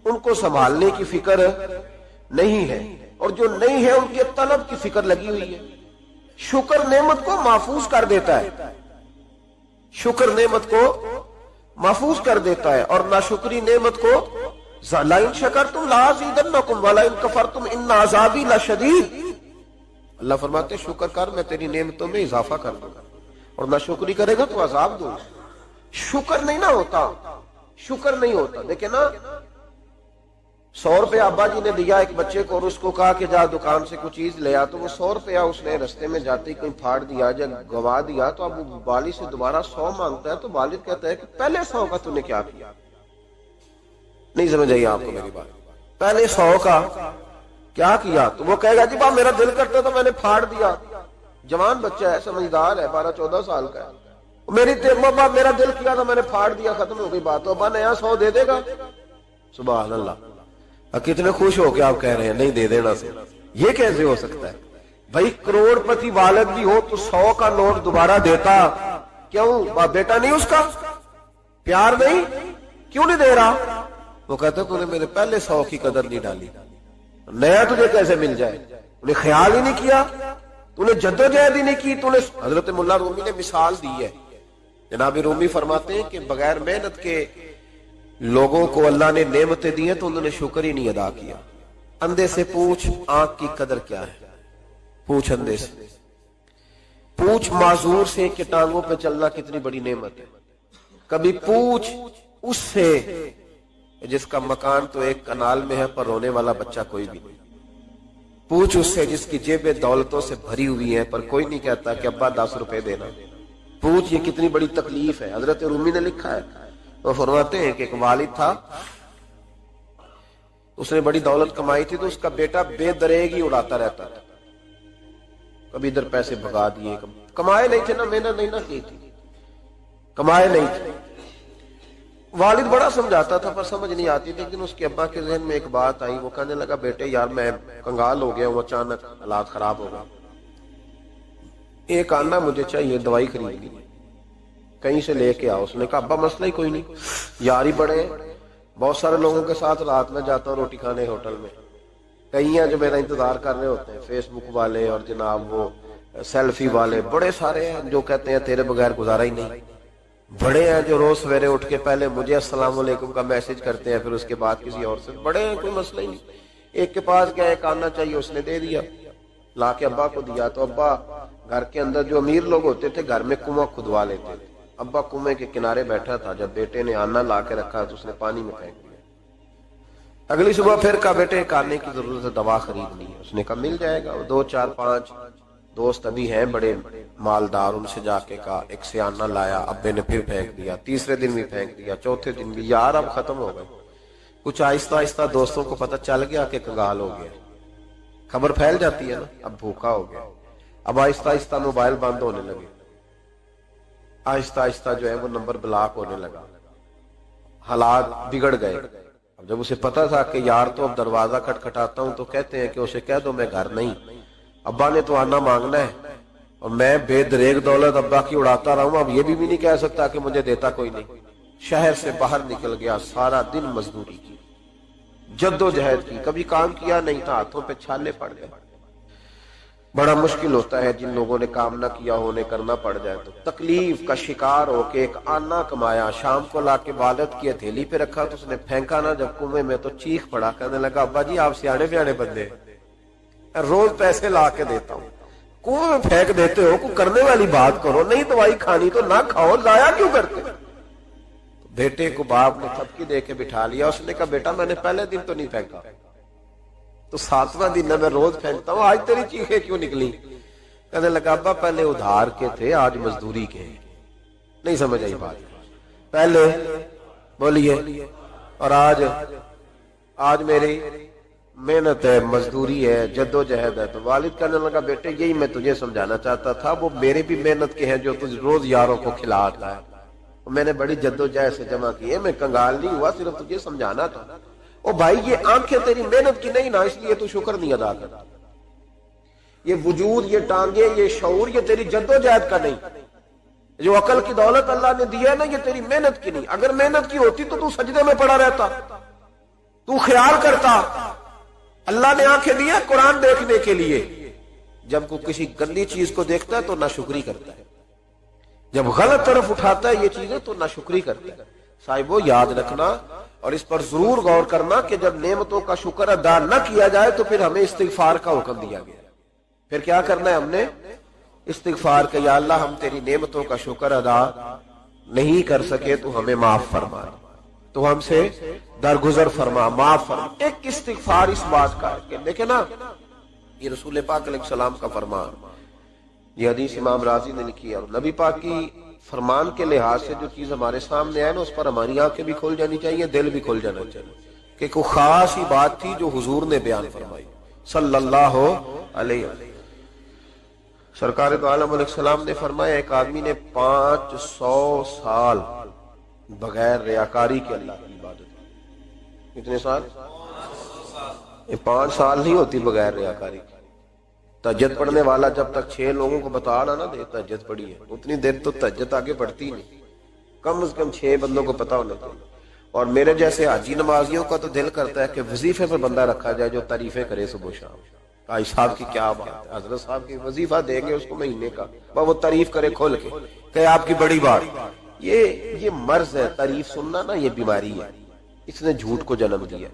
ان کو سنبھالنے کی فکر نہیں ہے، اور جو نہیں ہے ان کے طلب کی فکر لگی ہوئی ہے۔ شکر نعمت کو محفوظ کر دیتا ہے، شکر نعمت کو محفوظ کر دیتا ہے، اور ناشکری نعمت کو لَئِن شَكَرْتُمْ لَأَزِيدَنَّكُمْ وَلَئِن كَفَرْتُمْ إِنَّ عَذَابِي لَشَدِيدٌ۔ اللہ فرماتے ہیں شکر کر، میں تیری نعمتوں میں اضافہ کر دوں گا، اور ناشکری کرے گا تو عذاب دوں گا۔ شکر نہیں نہ ہوتا، شکر نہیں ہوتا۔ دیکھیں نا، 100 روپے ابا جی نے دیا ایک بچے کو، اور اس کو کہا کہ جا دکان سے کچھ چیز لے آ، تو وہ 100 روپیہ اس نے رستے میں جاتے ہی کہیں پھاڑ دیا، جب گوا دیا تو اب وہ والد سے دوبارہ 100 مانگتا ہے، تو والد کہتا ہے کہ پہلے 100 کا تو نے کیا کیا؟ نہیں سمجھ آئی آپ کو میری بات؟ پہلے 100 کا کیا کیا؟ تو وہ کہے گا جی میرا دل کرتا تو میں نے پھاڑ دیا۔ جوان بچہ ہے، سمجھدار ہے، 12-14 سال کا ہے، میرا دل کیا تھا میں نے پھاڑ دیا، ختم ہو گئی بات۔ تو ابا نیا 100 دے دے گا؟ سبحان اللہ، کتنے خوش ہو کے آپ کہہ رہے ہیں نہیں دے دینا سے، یہ کیسے ہو سکتا ہے؟ بھائی کروڑ پتی والد بھی ہو تو 100 کا نوٹ دوبارہ دیتا کیوں؟ بیٹا نہیں اس کا پیار نہیں، کیوں نہیں دے رہا؟ وہ کہتا تو نے میرے پہلے 100 کی قدر نہیں ڈالی، نیا تجھے کیسے مل جائے؟ تو نے خیال ہی نہیں کیا، تو نے جدوجہد ہی نہیں کی، تو نے۔ حضرت مولا رومی نے مثال دی ہے، جناب رومی فرماتے ہیں کہ بغیر محنت کے لوگوں کو اللہ نے نعمتیں دی ہیں تو انہوں نے شکر ہی نہیں ادا کیا۔ اندھے سے پوچھ آنکھ کی قدر کیا ہے، پوچھ اندھے سے، پوچھ معذور سے کہ ٹانگوں پہ چلنا کتنی بڑی نعمت ہے۔ کبھی پوچھ اس سے جس کا مکان تو ایک کنال میں ہے پر رونے والا بچہ کوئی بھی نہیں، پوچھ اس سے جس کی جیبیں دولتوں سے بھری ہوئی ہیں پر کوئی نہیں کہتا کہ ابا 10 روپے دینا، پوچھ یہ کتنی بڑی تکلیف ہے۔ حضرت رومی نے لکھا ہے، وہ فرماتے ہیں کہ ایک والد تھا، اس نے بڑی دولت کمائی تھی تو اس کا بیٹا بے دریغی اڑاتا رہتا تھا، کبھی ادھر پیسے بھگا دیے، کمائے نہیں تھے نا، محنت نہیں نہ کی تھی، کمائے نہیں تھے۔ والد بڑا سمجھاتا تھا پر سمجھ نہیں آتی تھی، لیکن اس کے ابا کے ذہن میں ایک بات آئی، وہ کہنے لگا بیٹے یار میں کنگال ہو گیا ہوں، اچانک حالات خراب ہو گئے، ایک آنا مجھے چاہیے، دوائی خریدنی، کہیں سے لے کے آؤ۔ اس نے کہا ابا مسئلہ ہی کوئی نہیں، یار ہی بڑے، بہت سارے لوگوں کے ساتھ رات میں جاتا ہوں روٹی کھانے ہوٹل میں، کئی ہیں جو میرا انتظار کر رہے ہوتے ہیں، فیس بک والے اور جناب وہ سیلفی والے، بڑے سارے ہیں جو کہتے ہیں تیرے بغیر گزارا ہی نہیں. بڑے ہیں جو روز سویرے اٹھ کے پہلے مجھے السلام علیکم کا میسج کرتے ہیں، پھر اس کے بعد کسی اور سے. بڑے ہیں، کوئی مسئلہ ہی نہیں. ایک کے پاس کیا ایک آنا چاہیے، اس نے دے دیا، لا کے ابا کو دیا. تو ابا گھر کے اندر جو امیر لوگ ہوتے تھے گھر میں کنواں کھدوا لیتے تھے. ابا کنویں کے کنارے بیٹھا تھا، جب بیٹے نے آنا لا کے رکھا تو اس نے پانی میں پھینک دیا. اگلی صبح پھر کہا بیٹے ایک آنے کی ضرورت ہے، دوا خریدنی ہے. اس نے کہا مل جائے گا. 2 4 5 دوست ابھی ہیں بڑے مالدار، ان سے جا کے کہا، ایک سے آنا لایا، ابے نے پھر پھینک دیا، تیسرے دن بھی پھینک دیا، چوتھے دن بھی. یار اب ختم ہو گئے. کچھ آہستہ آہستہ دوستوں کو پتہ چل گیا کہ کنگال ہو گیا. خبر پھیل جاتی ہے نا، اب بھوکا ہو گیا. اب آہستہ آہستہ موبائل بند ہونے لگے، آہستہ آہستہ جو ہے وہ نمبر بلاک ہونے لگا، حالات بگڑ گئے. اب جب اسے پتا تھا کہ یار تو اب دروازہ کھٹکھٹاتا ہوں تو کہتے ہیں کہ اسے کہہ دو میں گھر نہیں، ابا نے تو آنا مانگنا ہے اور میں بے دریغ دولت ابا کی اڑاتا رہا ہوں. اب یہ بھی نہیں کہہ سکتا کہ مجھے دیتا کوئی نہیں. شہر سے باہر نکل گیا، سارا دن مزدوری کی، جد و جہد کی، کبھی کام کیا نہیں تھا، ہاتھوں پہ چھالے پڑ گئے. بڑا مشکل ہوتا ہے جن لوگوں نے کام نہ کیا ہونے کرنا پڑ جائے تو. تکلیف کا شکار ہو کے ایک آنا کمایا، شام کو لا کے والد کی ہتھیلی پہ رکھا تو اس نے پھینکا نا جب کنویں میں تو چیخ پڑا، کہنے لگا ابا جی آپ سیانے پیانے بندے، روز پیسے لا کے دیتا ہوں، کنویں میں پھینک دیتے ہو، کوئی کرنے والی بات کرو. نہیں دوائی کھانی تو نہ کھاؤ، ضائع کیوں کرتے. بیٹے کو باپ نے تھپکی دے کے بٹھا لیا. اس نے کہا بیٹا میں نے پہلے دن تو نہیں پھینکا، تو 7واں دن میں روز پھینکتا ہوں، آج تیری چیخیں کیوں نکلی؟ کہنے لگا ابا پہلے ادھار کے تھے آج مزدوری کے. نہیں سمجھ آئی بات. پہلے بولیے اور آج میری محنت ہے، مزدوری ہے، جد و جہد ہے. تو والد کہنے لگا بیٹے یہی میں تجھے سمجھانا چاہتا تھا، وہ میرے بھی محنت کے ہیں جو تجھ روز یاروں کو کھلاتا ہے، میں نے بڑی جد و جہد سے جمع کی ہے، میں کنگال نہیں ہوا، صرف تجھے سمجھانا تھا. او بھائی یہ آنکھیں تیری محنت کی نہیں نا، اس لیے تو شکر نہیں ادا کرتا. یہ وجود، یہ ٹانگیں، یہ شعور، یہ تیری جد و جہد کا نہیں. جو عقل کی دولت اللہ نے دی ہے نا، یہ تیری محنت کی نہیں. اگر محنت کی ہوتی تو سجدے میں پڑا رہتا، تو خیال کرتا اللہ نے آنکھیں دی ہے قرآن دیکھنے کے لیے. جب کوئی کسی گندی چیز کو دیکھتا ہے تو ناشکری کرتا ہے، جب غلط طرف اٹھاتا ہے یہ چیزیں تو ناشکری کرتا ہے. صاحبو یاد رکھنا اور اس پر ضرور غور کرنا کہ جب نعمتوں کا شکر ادا نہ کیا جائے تو پھر ہمیں استغفار کا حکم دیا گیا. پھر کیا کرنا ہے ہم نے؟ استغفار کہ یا اللہ ہم تیری نعمتوں کا شکر ادا نہیں کر سکے تو ہمیں معاف فرما، تو ہم سے درگزر فرما، معاف فرما. ایک استغفار اس بات کا کہ دیکھیں نا، یہ رسول پاک علیہ السلام کا فرمان، یہ حدیث امام رازی نے لکھی ہے. اور نبی پاک کی فرمان کے لحاظ سے جو چیز ہمارے سامنے آئے نا اس پر ہماری آنکھیں بھی کھل جانی چاہیے، دل بھی کھل جانا چاہیے کہ کوئی خاص ہی بات تھی جو حضور نے بیان فرمائی صلی اللہ علیہ وسلم. سرکار دو عالم علیہ السلام نے فرمایا ایک آدمی نے 500 سال بغیر ریاکاری کے اللہ کی عبادت کی. کتنے سال؟ یہ 5 سال نہیں ہوتی بغیر ریاکاری کی. تہجد پڑھنے والا جب تک 6 لوگوں کو بتا نہ دے تہجد پڑھی ہے، اتنی دیر تو تہجد آگے بڑھتی نہیں. کم از کم 6 بندوں کو پتا ہونا چاہیے. اور میرے جیسے حاجی نمازیوں کا تو دل کرتا ہے کہ وظیفے پر بندہ رکھا جائے جو تعریفیں کرے صبح شام. حاج صاحب کی کیا بات ہے، حضرت صاحب کی وظیفہ دیں گے اس کو مہینے کا، وہ تعریف کرے کھول کے کہ آپ کی بڑی بات. یہ مرض ہے، تعریف سننا نا یہ بیماری ہے، اس نے جھوٹ کو جنم دیا،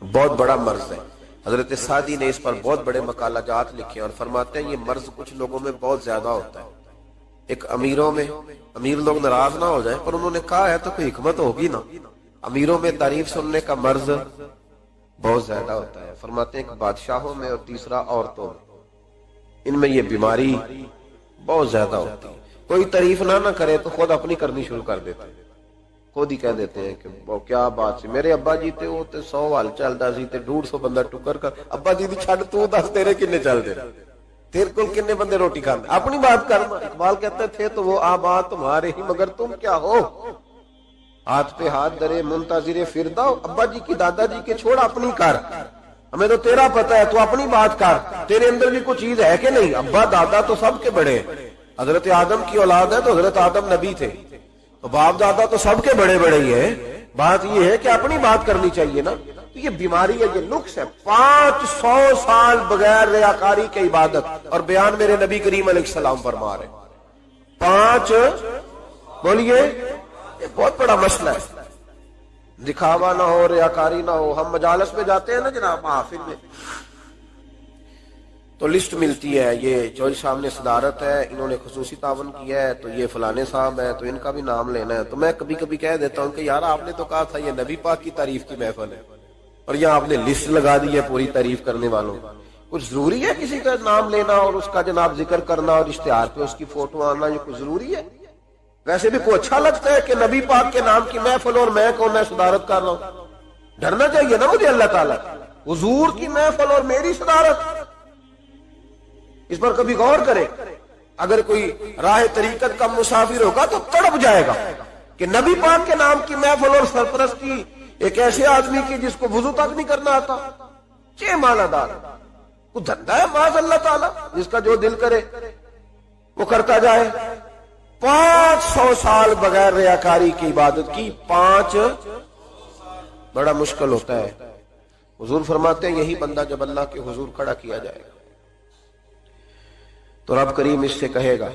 بہت بڑا مرض ہے. حضرت سعدی نے اس پر بہت بڑے مقالہ جات لکھے اور فرماتے ہیں یہ مرض کچھ لوگوں میں بہت زیادہ ہوتا ہے. ایک امیروں میں، امیر لوگ ناراض نہ ہو جائیں پر انہوں نے کہا ہے تو کوئی حکمت ہوگی نا، امیروں میں تعریف سننے کا مرض بہت زیادہ ہوتا ہے. فرماتے ہیں کہ بادشاہوں میں اور تیسرا عورتوں میں، ان میں یہ بیماری بہت زیادہ ہوتی ہے. کوئی تعریف نہ کرے تو خود اپنی کرنی شروع کر دیتے ہیں، خود ہی کہہ دیتے ہیں کہ وہ کیا بات سی، میرے ابا جی تے وہ تے 100 حال چلدا سی تے 150 بندہ ٹکر کر. ابا جی دی چھڈ تو دس تیرے کنے چل دے، تیرے کول کنے بندے روٹی کھاندے، اپنی بات کرنا. اقبال کہتے تھے تو وہ آباد تمہارے ہی مگر تم کیا ہو، ہاتھ پہ ہاتھ درے منتظر فردا. ابا جی کی دادا جی کے چھوڑ اپنی کر، ہمیں تو تیرا پتہ ہے، تو اپنی بات کر، تیرے اندر بھی کوئی چیز ہے کہ نہیں. ابا دادا تو سب کے بڑے، حضرت آدم کی اولاد ہے تو حضرت آدم نبی تھے، تو باپ دادا تو سب کے بڑے بڑے ہی ہیں. بات یہ ہے کہ اپنی بات کرنی چاہیے نا. یہ بیماری ہے، یہ نقص ہے۔ 500 سال بغیر ریاکاری کی عبادت، اور بیان میرے نبی کریم علیہ السلام فرما رہے ہیں۔ بولیے، یہ بہت بڑا مسئلہ ہے، دکھاوا نہ ہو، ریاکاری نہ ہو۔ ہم مجالس میں جاتے ہیں نا جناب، محافل میں، تو لسٹ ملتی ہے، یہ چوہدری صاحب نے صدارت ہے، انہوں نے خصوصی تعاون کیا ہے، تو یہ فلانے صاحب ہے، تو ان کا بھی نام لینا ہے۔ تو میں کبھی کبھی کہہ دیتا ہوں کہ یار آپ نے تو کہا تھا یہ نبی پاک کی تعریف کی محفل ہے، اور یہاں آپ نے لسٹ لگا دی ہے پوری تعریف کرنے والوں۔ کچھ ضروری ہے کسی کا نام لینا اور اس کا جناب ذکر کرنا اور اشتہار پہ اس کی فوٹو آنا؟ یہ کچھ ضروری ہے؟ ویسے بھی کوئی اچھا لگتا ہے کہ نبی پاک کے نام کی محفل اور میں کون، میں صدارت کر رہا ہوں؟ ڈرنا چاہیے نا مجھے اللہ تعالیٰ، حضور کی محفل اور میری صدارت، اس پر کبھی غور کرے۔ اگر کوئی راہ طریقت کا مسافر ہوگا تو تڑپ جائے گا کہ نبی پاک کے نام کی محفل اور سرپرستی ایک ایسے آدمی کی جس کو وضو تک نہیں کرنا آتا، چھ مالا دار، وہ دھندا ہے معاذ اللہ تعالیٰ، جس کا جو دل کرے وہ کرتا جائے۔ 500 سال بغیر ریاکاری کی عبادت کی، 5 بڑا مشکل ہوتا ہے۔ حضور فرماتے ہیں یہی بندہ جب اللہ کے حضور کھڑا کیا جائے گا تو رب کریم اس سے کہے گا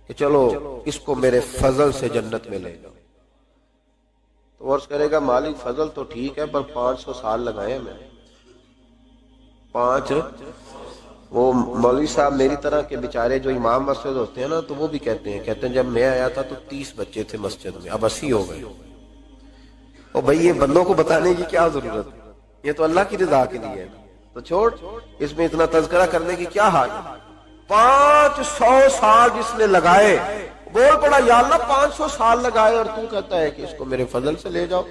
کہ چلو اس کو میرے فضل سے جنت میں لے جاؤ۔ تو عرض کرے گا مالک فضل تو ٹھیک ہے پر 500 سال لگائے میں نے۔ 5 وہ مولوی صاحب میری طرح کے بیچارے جو امام مسجد ہوتے ہیں نا، تو وہ بھی کہتے ہیں جب میں آیا تھا تو 30 بچے تھے مسجد میں، اب 80 ہو گئے۔ اور بھائی یہ بندوں کو بتانے کی کیا ضرورت ہے، یہ تو اللہ کی رضا کے لیے ہے، تو چھوڑ اس میں اتنا تذکرہ کرنے کی کیا حال ہے۔ 500 سال جس نے لگائے، بول پڑا یا اللہ 500 سال لگائے اور تو کہتا ہے کہ اس کو میرے فضل سے لے جاؤ۔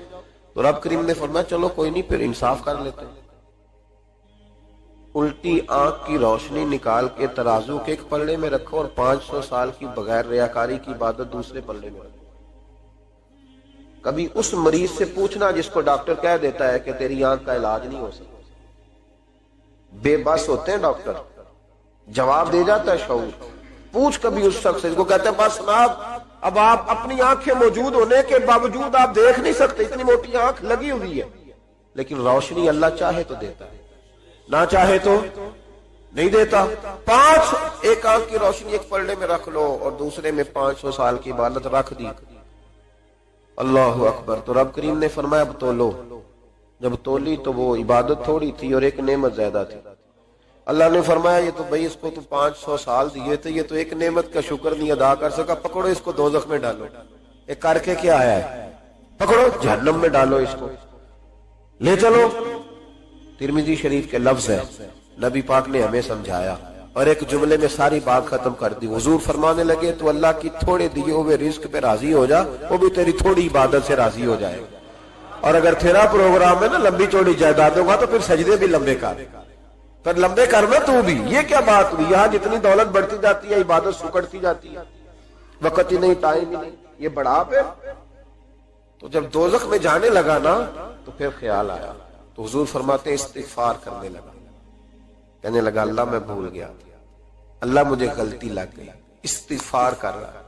تو رب کریم نے فرمایا چلو کوئی نہیں، پھر انصاف کر لیتے ہیں، الٹی آنکھ کی روشنی نکال کے ترازو کے ایک پلڑے میں رکھو اور 500 سال کی بغیر ریاکاری کی عبادت دوسرے پلڑے میں رکھو۔ کبھی اس مریض سے پوچھنا جس کو ڈاکٹر کہہ دیتا ہے کہ تیری آنکھ کا علاج نہیں ہو سکتا، بے بس ہوتے ہیں ڈاکٹر، جواب دے جاتا ہے شعور۔ پوچھ کبھی اس شخص سے جس کو کہتے ہیں بس جناب اب آپ اپنی آنکھیں موجود ہونے کے باوجود آپ دیکھ نہیں سکتے، اتنی موٹی آنکھ لگی ہوئی ہے، لیکن روشنی اللہ چاہے تو دیتا ہے، نہ چاہے تو نہیں دیتا۔ 5 ایک آنکھ کی روشنی ایک پلڑے میں رکھ لو اور دوسرے میں 500 سال کی عبادت رکھ دی، اللہ اکبر۔ تو رب کریم نے فرمایا اب تولو۔ جب تولی تو وہ عبادت تھوڑی تھی اور ایک نعمت زیادہ تھی۔ اللہ نے فرمایا یہ تو بھائی اس کو تو 500 سال دیے تھے، یہ تو ایک نعمت کا شکر نہیں ادا کر سکا، پکڑو اس کو دوزخ میں ڈالو۔ ایک کر کے کیا آیا ہے، پکڑو جہنم میں ڈالو، اس کو لے چلو۔ ترمذی شریف کے لفظ ہے، نبی پاک نے ہمیں سمجھایا اور ایک جملے میں ساری بات ختم کر دی۔ حضور فرمانے لگے تو اللہ کی تھوڑے دیے ہوئے رزق پہ راضی ہو جا، وہ بھی تیری تھوڑی عبادت سے راضی ہو جائے، اور اگر تیرا پروگرام ہے نا لمبی چوڑی جائیدادوں کا تو پھر سجدے بھی لمبے کر، پھر لمبے کرنا تو بھی۔ یہ کیا بات ہوئی، یہاں جتنی دولت بڑھتی جاتی ہے عبادت سکڑتی جاتی ہے، وقت ہی نہیں، ٹائم ہی نہیں، یہ بڑھا پہ۔ تو جب دوزخ میں جانے لگا نا تو پھر خیال آیا، تو حضور فرماتے ہیں استغفار کرنے لگا، کہنے لگا اللہ میں بھول گیا، اللہ مجھے غلطی لگ گئی، استغفار کر رہا۔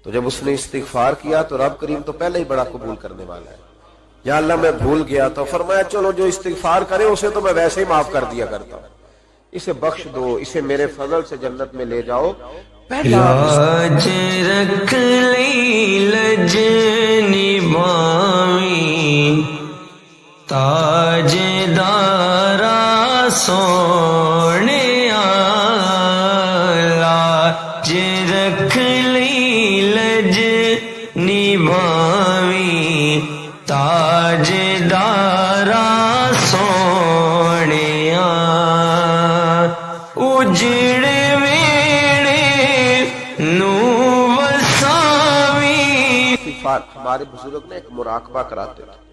تو جب اس نے استغفار کیا تو رب کریم تو پہلے ہی بڑا قبول کرنے والا ہے، یا اللہ میں بھول گیا، تو فرمایا چلو جو استغفار کرے اسے تو میں ویسے ہی معاف کر دیا کرتا ہوں، اسے بخش دو، اسے میرے فضل سے جنت میں لے جاؤ۔ لاج رکھ لی لج نبھاویں تاج دارا سونے لاج رکھ لی لج نبھاویں تاج دارا سونے اجڑ ہمارے بزرگ نے ایک مراقبہ کراتے تھے،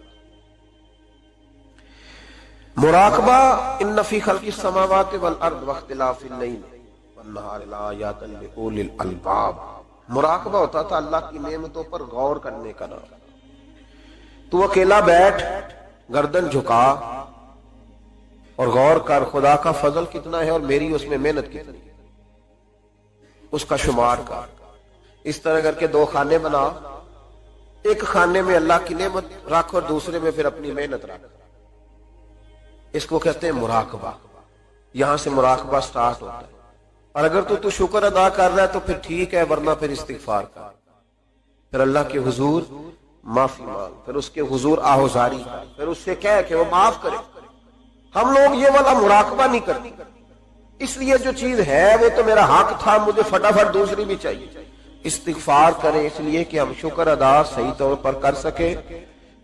مراقبہ ان فی خلق السماوات والارض واختلاف اللیل والنہار لآیات لأولی الالباب۔ مراقبہ ہوتا تھا اللہ کی نعمتوں پر غور کرنے کا نام۔ تو اکیلا بیٹھ، گردن جھکا اور غور کر خدا کا فضل کتنا ہے اور میری اس میں محنت کتنی ہے، اس کا شمار کر۔ اس طرح کر کے 2 خانے بنا، ایک خانے میں اللہ کی نعمت رکھ اور دوسرے میں پھر اپنی محنت رکھ، اس کو کہتے ہیں مراقبہ. یہاں سے مراقبہ سٹارٹ ہوتا ہے. اور اگر تو شکر ادا کر رہا ہے تو پھر ٹھیک ہے، ورنہ پھر استغفار کر، پھر اللہ کے حضور معافی مانگ، پھر اس کے حضور آہوزاری کر، پھر اس سے کہہ کہ وہ معاف کرے. ہم لوگ یہ والا مراقبہ نہیں کرتے، اس لیے جو چیز ہے وہ تو میرا حق تھا، مجھے فٹافٹ دوسری بھی چاہیے. استغفار کریں اس لیے کہ ہم شکر ادا صحیح طور پر کر سکے.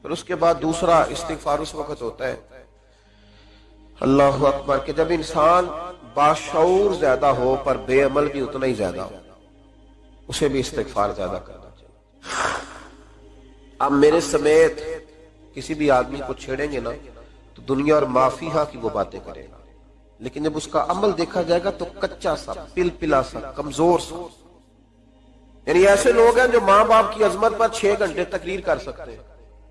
پھر اس کے بعد دوسرا استغفار اس وقت ہوتا ہے اللہ اکبر کہ جب انسان باشعور زیادہ ہو پر بے عمل بھی اتنا ہی زیادہ ہو، اسے بھی استغفار زیادہ کرنا چاہیے. اب میرے سمیت کسی بھی آدمی کو چھیڑیں گے نا تو دنیا اور مافیہ کی وہ باتیں کرے گا، لیکن جب اس کا عمل دیکھا جائے گا تو کچا سا، پلپلا سا، کمزور سا. یعنی ایسے لوگ ہیں جو ماں باپ کی عظمت پر 6 گھنٹے تقریر کر سکتے ہیں،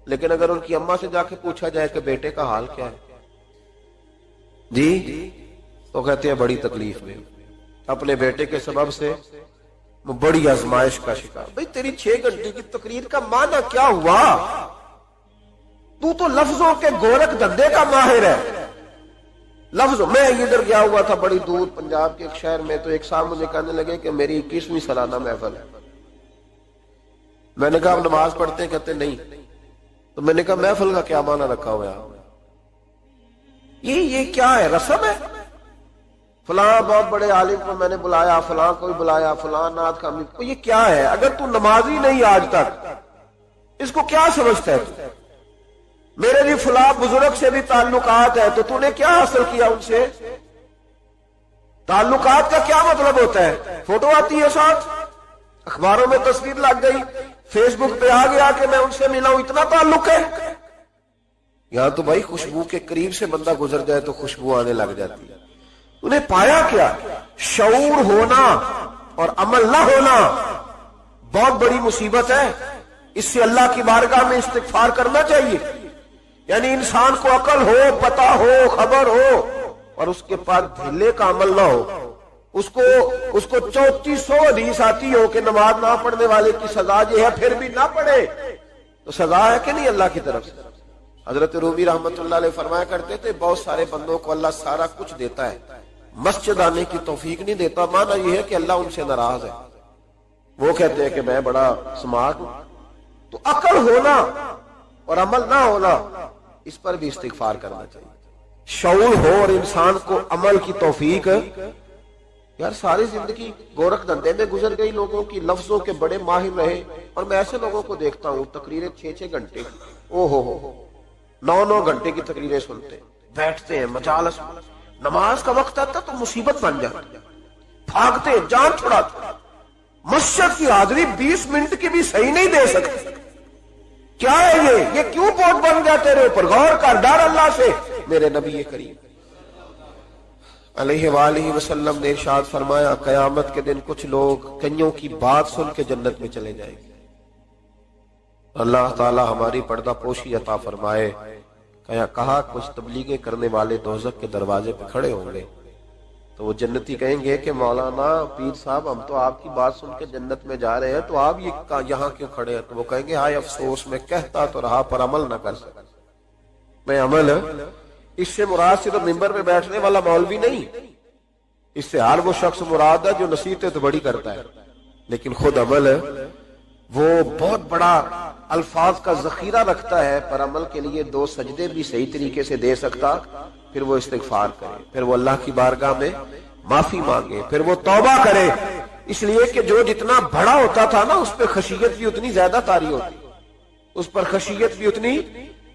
لیکن اگر ان کی اماں سے جا کے پوچھا جائے کہ بیٹے کا حال کیا ہے جی، تو کہتے ہیں بڑی تکلیف میں، اپنے بیٹے کے سبب سے وہ بڑی آزمائش کا شکار. بھئی تیری 6 گھنٹے کی تقریر کا معنی کیا ہوا؟ تو لفظوں کے گورکھ دھندے کا ماہر ہے. لفظ میں ادھر گیا ہوا تھا بڑی دور پنجاب کے ایک شہر میں، تو ایک صاحب مجھے کہنے لگے کہ میری 21ویں سالانہ محفل ہے. میں نے کہا آپ نماز پڑھتے ہیں؟ کہتے نہیں. تو میں نے کہا محفل کا کیا معنی رکھا ہوا ہے؟ یہ کیا ہے؟ رسم ہے؟ فلاں بہت بڑے عالم کو میں نے بلایا، فلاں کو بلایا، فلاں نعت کا کو. یہ کیا ہے؟ اگر تو نمازی نہیں آج تک، اس کو کیا سمجھتا ہے تو؟ میرے بھی فلاں بزرگ سے بھی تعلقات ہے، تو تو نے کیا حاصل کیا ان سے؟ تعلقات کا کیا مطلب ہوتا ہے؟ فوٹو آتی ہے ساتھ، اخباروں میں تصویر لگ گئی، فیس بک پہ آ گیا کہ میں ان سے ملا ہوں، اتنا تعلق ہے؟ یہاں تو بھائی خوشبو کے قریب سے بندہ گزر جائے تو خوشبو آنے لگ جاتی ہے. انہیں پایا کیا؟ شعور ہونا اور عمل نہ ہونا بہت بڑی مصیبت ہے. اس سے اللہ کی بارگاہ میں استغفار کرنا چاہیے. یعنی انسان کو عقل ہو، پتہ ہو، خبر ہو، اور اس کے پاس ڈھیلے کا عمل نہ ہو. اس کو 3400 حدیث آتی ہو کہ نماز نہ پڑھنے والے کی سزا یہ ہے، پھر بھی نہ پڑھے تو سزا ہے کہ نہیں اللہ کی طرف سے؟ حضرت رومی رحمت اللہ علیہ فرمایا کرتے تھے بہت سارے بندوں کو اللہ سارا کچھ دیتا ہے، مسجد آنے کی توفیق نہیں دیتا. معنی یہ ہے کہ اللہ ان سے ناراض ہے. وہ کہتے ہیں کہ میں بڑا سمارٹ ہوں. تو عقل ہونا اور عمل نہ ہونا، اس پر بھی استغفار کرنا چاہیے. شعور ہو اور انسان کو عمل کی توفیق. یار ساری زندگی گورکھ دھندے میں گزر گئی لوگوں کی، لفظوں کے بڑے ماہر رہے، اور میں ایسے لوگوں کو دیکھتا ہوں تقریریں 6 گھنٹے، او ہو 9 گھنٹے کی تقریریں سنتے ہیں، بیٹھتے ہیں مجالس. نماز کا وقت آتا تو مصیبت بن جاتی، بھاگتے ہیں، جان چھڑاتے. مسجد کی حاضری 20 منٹ کی بھی صحیح نہیں دے سکتے. کیا ہے یہ کیوں بوجھ بن گیا تیرے اوپر؟ غور کر، ڈر اللہ سے. میرے نبی کریم علیہ وآلہ وسلم نے ارشاد فرمایا قیامت کے دن کچھ لوگ کئیوں کی بات سن کے جنت میں چلے جائیں گے. اللہ تعالی ہماری پردہ پوشی عطا فرمائے. کہا کچھ تبلیغیں کرنے والے دوزخ کے دروازے پہ کھڑے ہوں گے تو وہ جنتی کہیں گے کہ مولانا پیر صاحب ہم تو آپ کی بات سن کے جنت میں جا رہے ہیں، تو آپ یہاں کیوں کھڑے ہیں؟ تو وہ کہیں گے ہائے افسوس، میں کہتا تو رہا پر عمل نہ کر سکا. میں عمل، اس سے مراد صرف ممبر پہ بیٹھنے والا مولوی نہیں، اس سے ہر وہ شخص مراد ہے جو نصیحتیں تو بڑی کرتا ہے لیکن خود عمل ہے وہ بہت بڑا الفاظ کا ذخیرہ رکھتا ہے، پر عمل کے لیے 2 سجدے بھی صحیح طریقے سے دے سکتا. پھر وہ استغفار کرے، پھر وہ اللہ کی بارگاہ میں معافی مانگے، پھر وہ توبہ کرے. اس لیے کہ جو جتنا بڑا ہوتا تھا نا اس پہ خشیت بھی اتنی زیادہ طاری ہوتی، اس پر خشیت بھی اتنی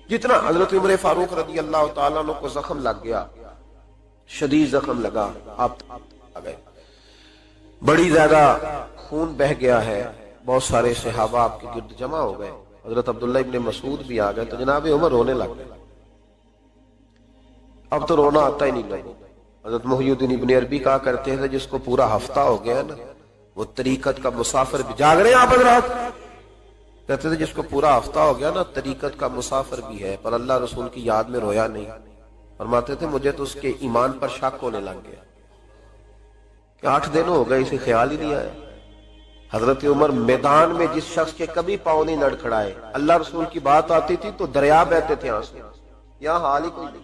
جتنا. حضرت عمر فاروق رضی اللہ تعالیٰ عنہ کو زخم لگ گیا، شدید زخم لگا، آپ آ گئے، بڑی زیادہ خون بہ گیا ہے. بہت سارے صحابہ آپ کے گرد جمع ہو گئے، حضرت عبداللہ ابن مسعود بھی آ گئے، تو جناب عمر رونے لگ گئے. اب تو رونا آتا ہی نہیں لوگوں. حضرت محی الدین ابن عربی کہا کرتے تھے جس کو پورا ہفتہ ہو گیا نا وہ طریقت کا مسافر بھی. جاگ رہے ہیں آپ حضرات؟ کہتے تھے جس کو پورا ہفتہ ہو گیا نا طریقت کا مسافر بھی ہے، پر اللہ رسول کی یاد میں رویا نہیں. فرماتے تھے مجھے تو اس کے ایمان پر شک ہونے لگ گیا کہ 8 دن ہو گئے اسے خیال ہی نہیں آیا. حضرت عمر میدان میں جس شخص کے کبھی پاؤں نہیں لڑکھڑائے، اللہ رسول کی بات آتی تھی تو دریا بہتے تھے آنسو. یہاں حال ہی کوئی نہیں،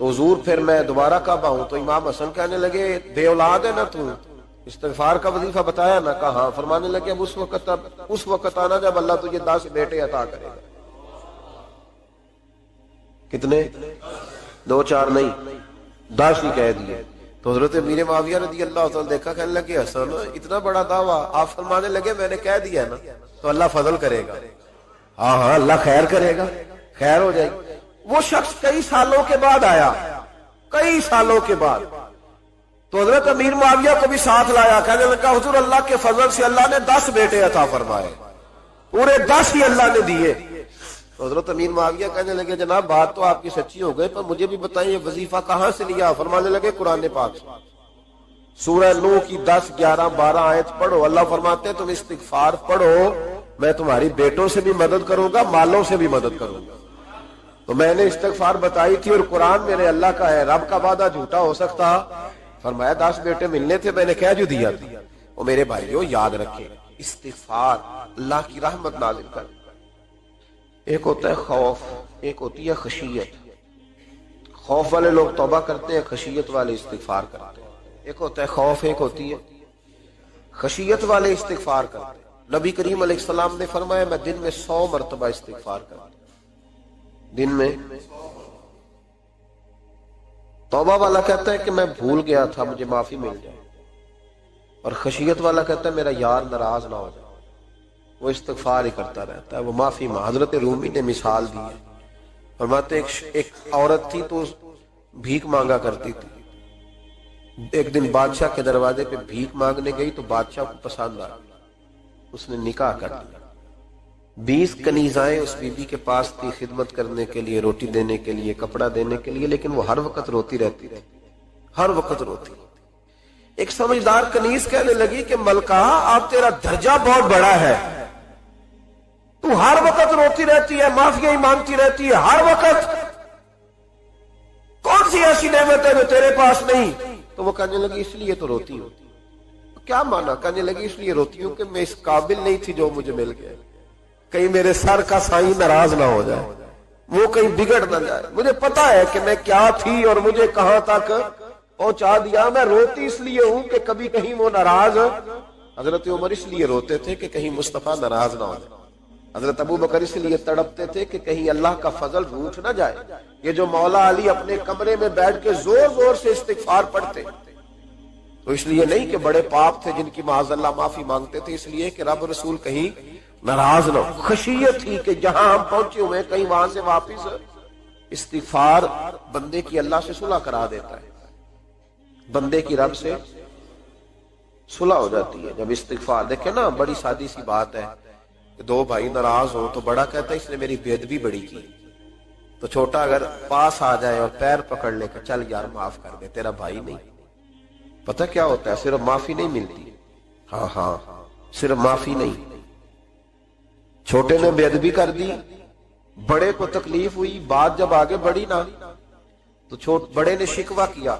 تو حضور پھر میں دوبارہ کب آؤں؟ تو امام حسن کہنے لگے بے اولاد ہے نا تو، استغفار کا وظیفہ بتایا نا؟ کہا ہاں۔ فرمانے لگے اب اس وقت آنا جب اللہ تجھے 10 بیٹے عطا کرے گا۔ کتنے؟ 2 4 نہیں، 10 ہی کہہ دیے۔ تو حضرت امیر معاویہ رضی اللہ تعالیٰ دیکھا، کہنے لگے حسن اتنا بڑا دعویٰ؟ آپ فرمانے لگے میں نے کہہ دیا نا تو اللہ فضل کرے گا۔ ہاں ہاں اللہ خیر کرے گا، خیر ہو جائے گی۔ وہ شخص کئی سالوں کے بعد آیا، کئی سالوں کے بعد، تو حضرت امیر معاویہ کو بھی ساتھ لایا، کہنے لگا حضور اللہ کے فضل سے اللہ نے 10 بیٹے عطا فرمائے، پورے 10 ہی اللہ نے دیے۔ تو حضرت امیر معاویہ کہنے لگے جناب بات تو آپ کی سچی ہو گئی، پر مجھے بھی بتائیں یہ وظیفہ کہاں سے لیا؟ فرمانے لگے قرآن پاک سے، سورہ نوح کی 10 11 12 آیت پڑھو۔ اللہ فرماتے ہیں تم استغفار پڑھو، میں تمہاری بیٹوں سے بھی مدد کروں گا، مالوں سے بھی مدد کروں گا۔ تو میں نے استغفار بتائی تھی اور قرآن میرے اللہ کا ہے، رب کا وعدہ جھوٹا ہو سکتا؟ فرمایا 10 بیٹے ملنے تھے، میں نے کہہ جو دیا تھا۔ اور میرے بھائیو یاد رکھیں، استغفار اللہ کی رحمت نازل کر۔ ایک ہوتا ہے خوف، ایک ہوتی ہے خشیت۔ خوف والے لوگ توبہ کرتے ہیں، خشیت والے استغفار کرتے ہیں۔ ایک ہوتا ہے خوف، ایک ہوتی ہے خشیت والے استغفار کرتے ہیں۔ نبی کریم علیہ السلام نے فرمایا میں دن میں 100 مرتبہ استغفار کرتا ہوں، دن میں۔ توبہ والا کہتا ہے کہ میں بھول گیا تھا، مجھے معافی مل جائے، اور خشیت والا کہتا ہے میرا یار ناراض نہ ہو جائے، وہ استغفار ہی کرتا رہتا ہے، وہ معافی حضرت رومی نے مثال دی ہے، فرماتے ایک عورت تھی تو بھیک مانگا کرتی تھی، ایک دن بادشاہ کے دروازے پہ بھیک مانگنے گئی تو بادشاہ کو پسند آیا، اس نے نکاح کر لیا۔ 20 کنیزائیں اس بی بی کے پاس تھی خدمت کرنے کے لیے، روٹی دینے کے لیے، کپڑا دینے کے لیے، لیکن وہ ہر وقت روتی رہتی تھی، ہر وقت روتی۔ ایک سمجھدار کنیز کہنے لگی کہ ملکہ آپ تیرا درجہ بہت بڑا ہے، تو ہر وقت روتی رہتی ہے، معافیاں ہی مانگتی رہتی ہے ہر وقت، کون سی ایسی نعمت ہے جو تیرے پاس نہیں؟ تو وہ کہنے لگی اس لیے تو روتی ہوں۔ کیا مانا؟ کہنے لگی اس لیے روتی ہوں کہ میں اس قابل نہیں تھی جو مجھے مل گیا، کہیں میرے سر کا سائیں ناراض نہ ہو جائے، وہ کہیں بگڑ نہ جائے، مجھے پتا ہے کہ میں کیا تھی اور مجھے کہاں تک پہنچا دیا، میں روتی اس لیے ہوں کہ کبھی کہیں وہ ناراض۔ حضرت عمر اس لیے روتے تھے کہ کہیں مصطفیٰ ناراض نہ ہو جائے، حضرت ابو بکر اس لیے تڑپتے تھے کہ کہیں اللہ کا فضل روٹھ نہ جائے۔ یہ جو مولا علی اپنے کمرے میں بیٹھ کے زور زور سے استغفار پڑھتے تو اس لیے نہیں کہ بڑے پاپ تھے جن کی معاذ اللہ معافی مانگتے تھے، اس لیے کہ رب رسول کہیں ناراض نہ ہو، خشیت تھی کہ جہاں ہم پہنچے ہوئے کہیں وہاں سے واپس۔ استغفار بندے کی اللہ سے صلح کرا دیتا ہے، بندے کی رب سے صلح ہو جاتی ہے جب استغفار۔ دیکھیں نا بڑی سادی سی بات ہے کہ 2 بھائی ناراض ہو تو بڑا کہتا ہے اس نے میری بے ادبی بڑی کی، تو چھوٹا اگر پاس آ جائے اور پیر پکڑ لے کہ چل یار معاف کر دے، تیرا بھائی نہیں۔ پتہ کیا ہوتا ہے؟ صرف معافی نہیں ملتی، ہاں صرف معافی نہیں، چھوٹے نے بے ادبی کر دی، بڑے کو تکلیف ہوئی، بات جب آگے بڑھی نا تو بڑے نے شکوہ کیا،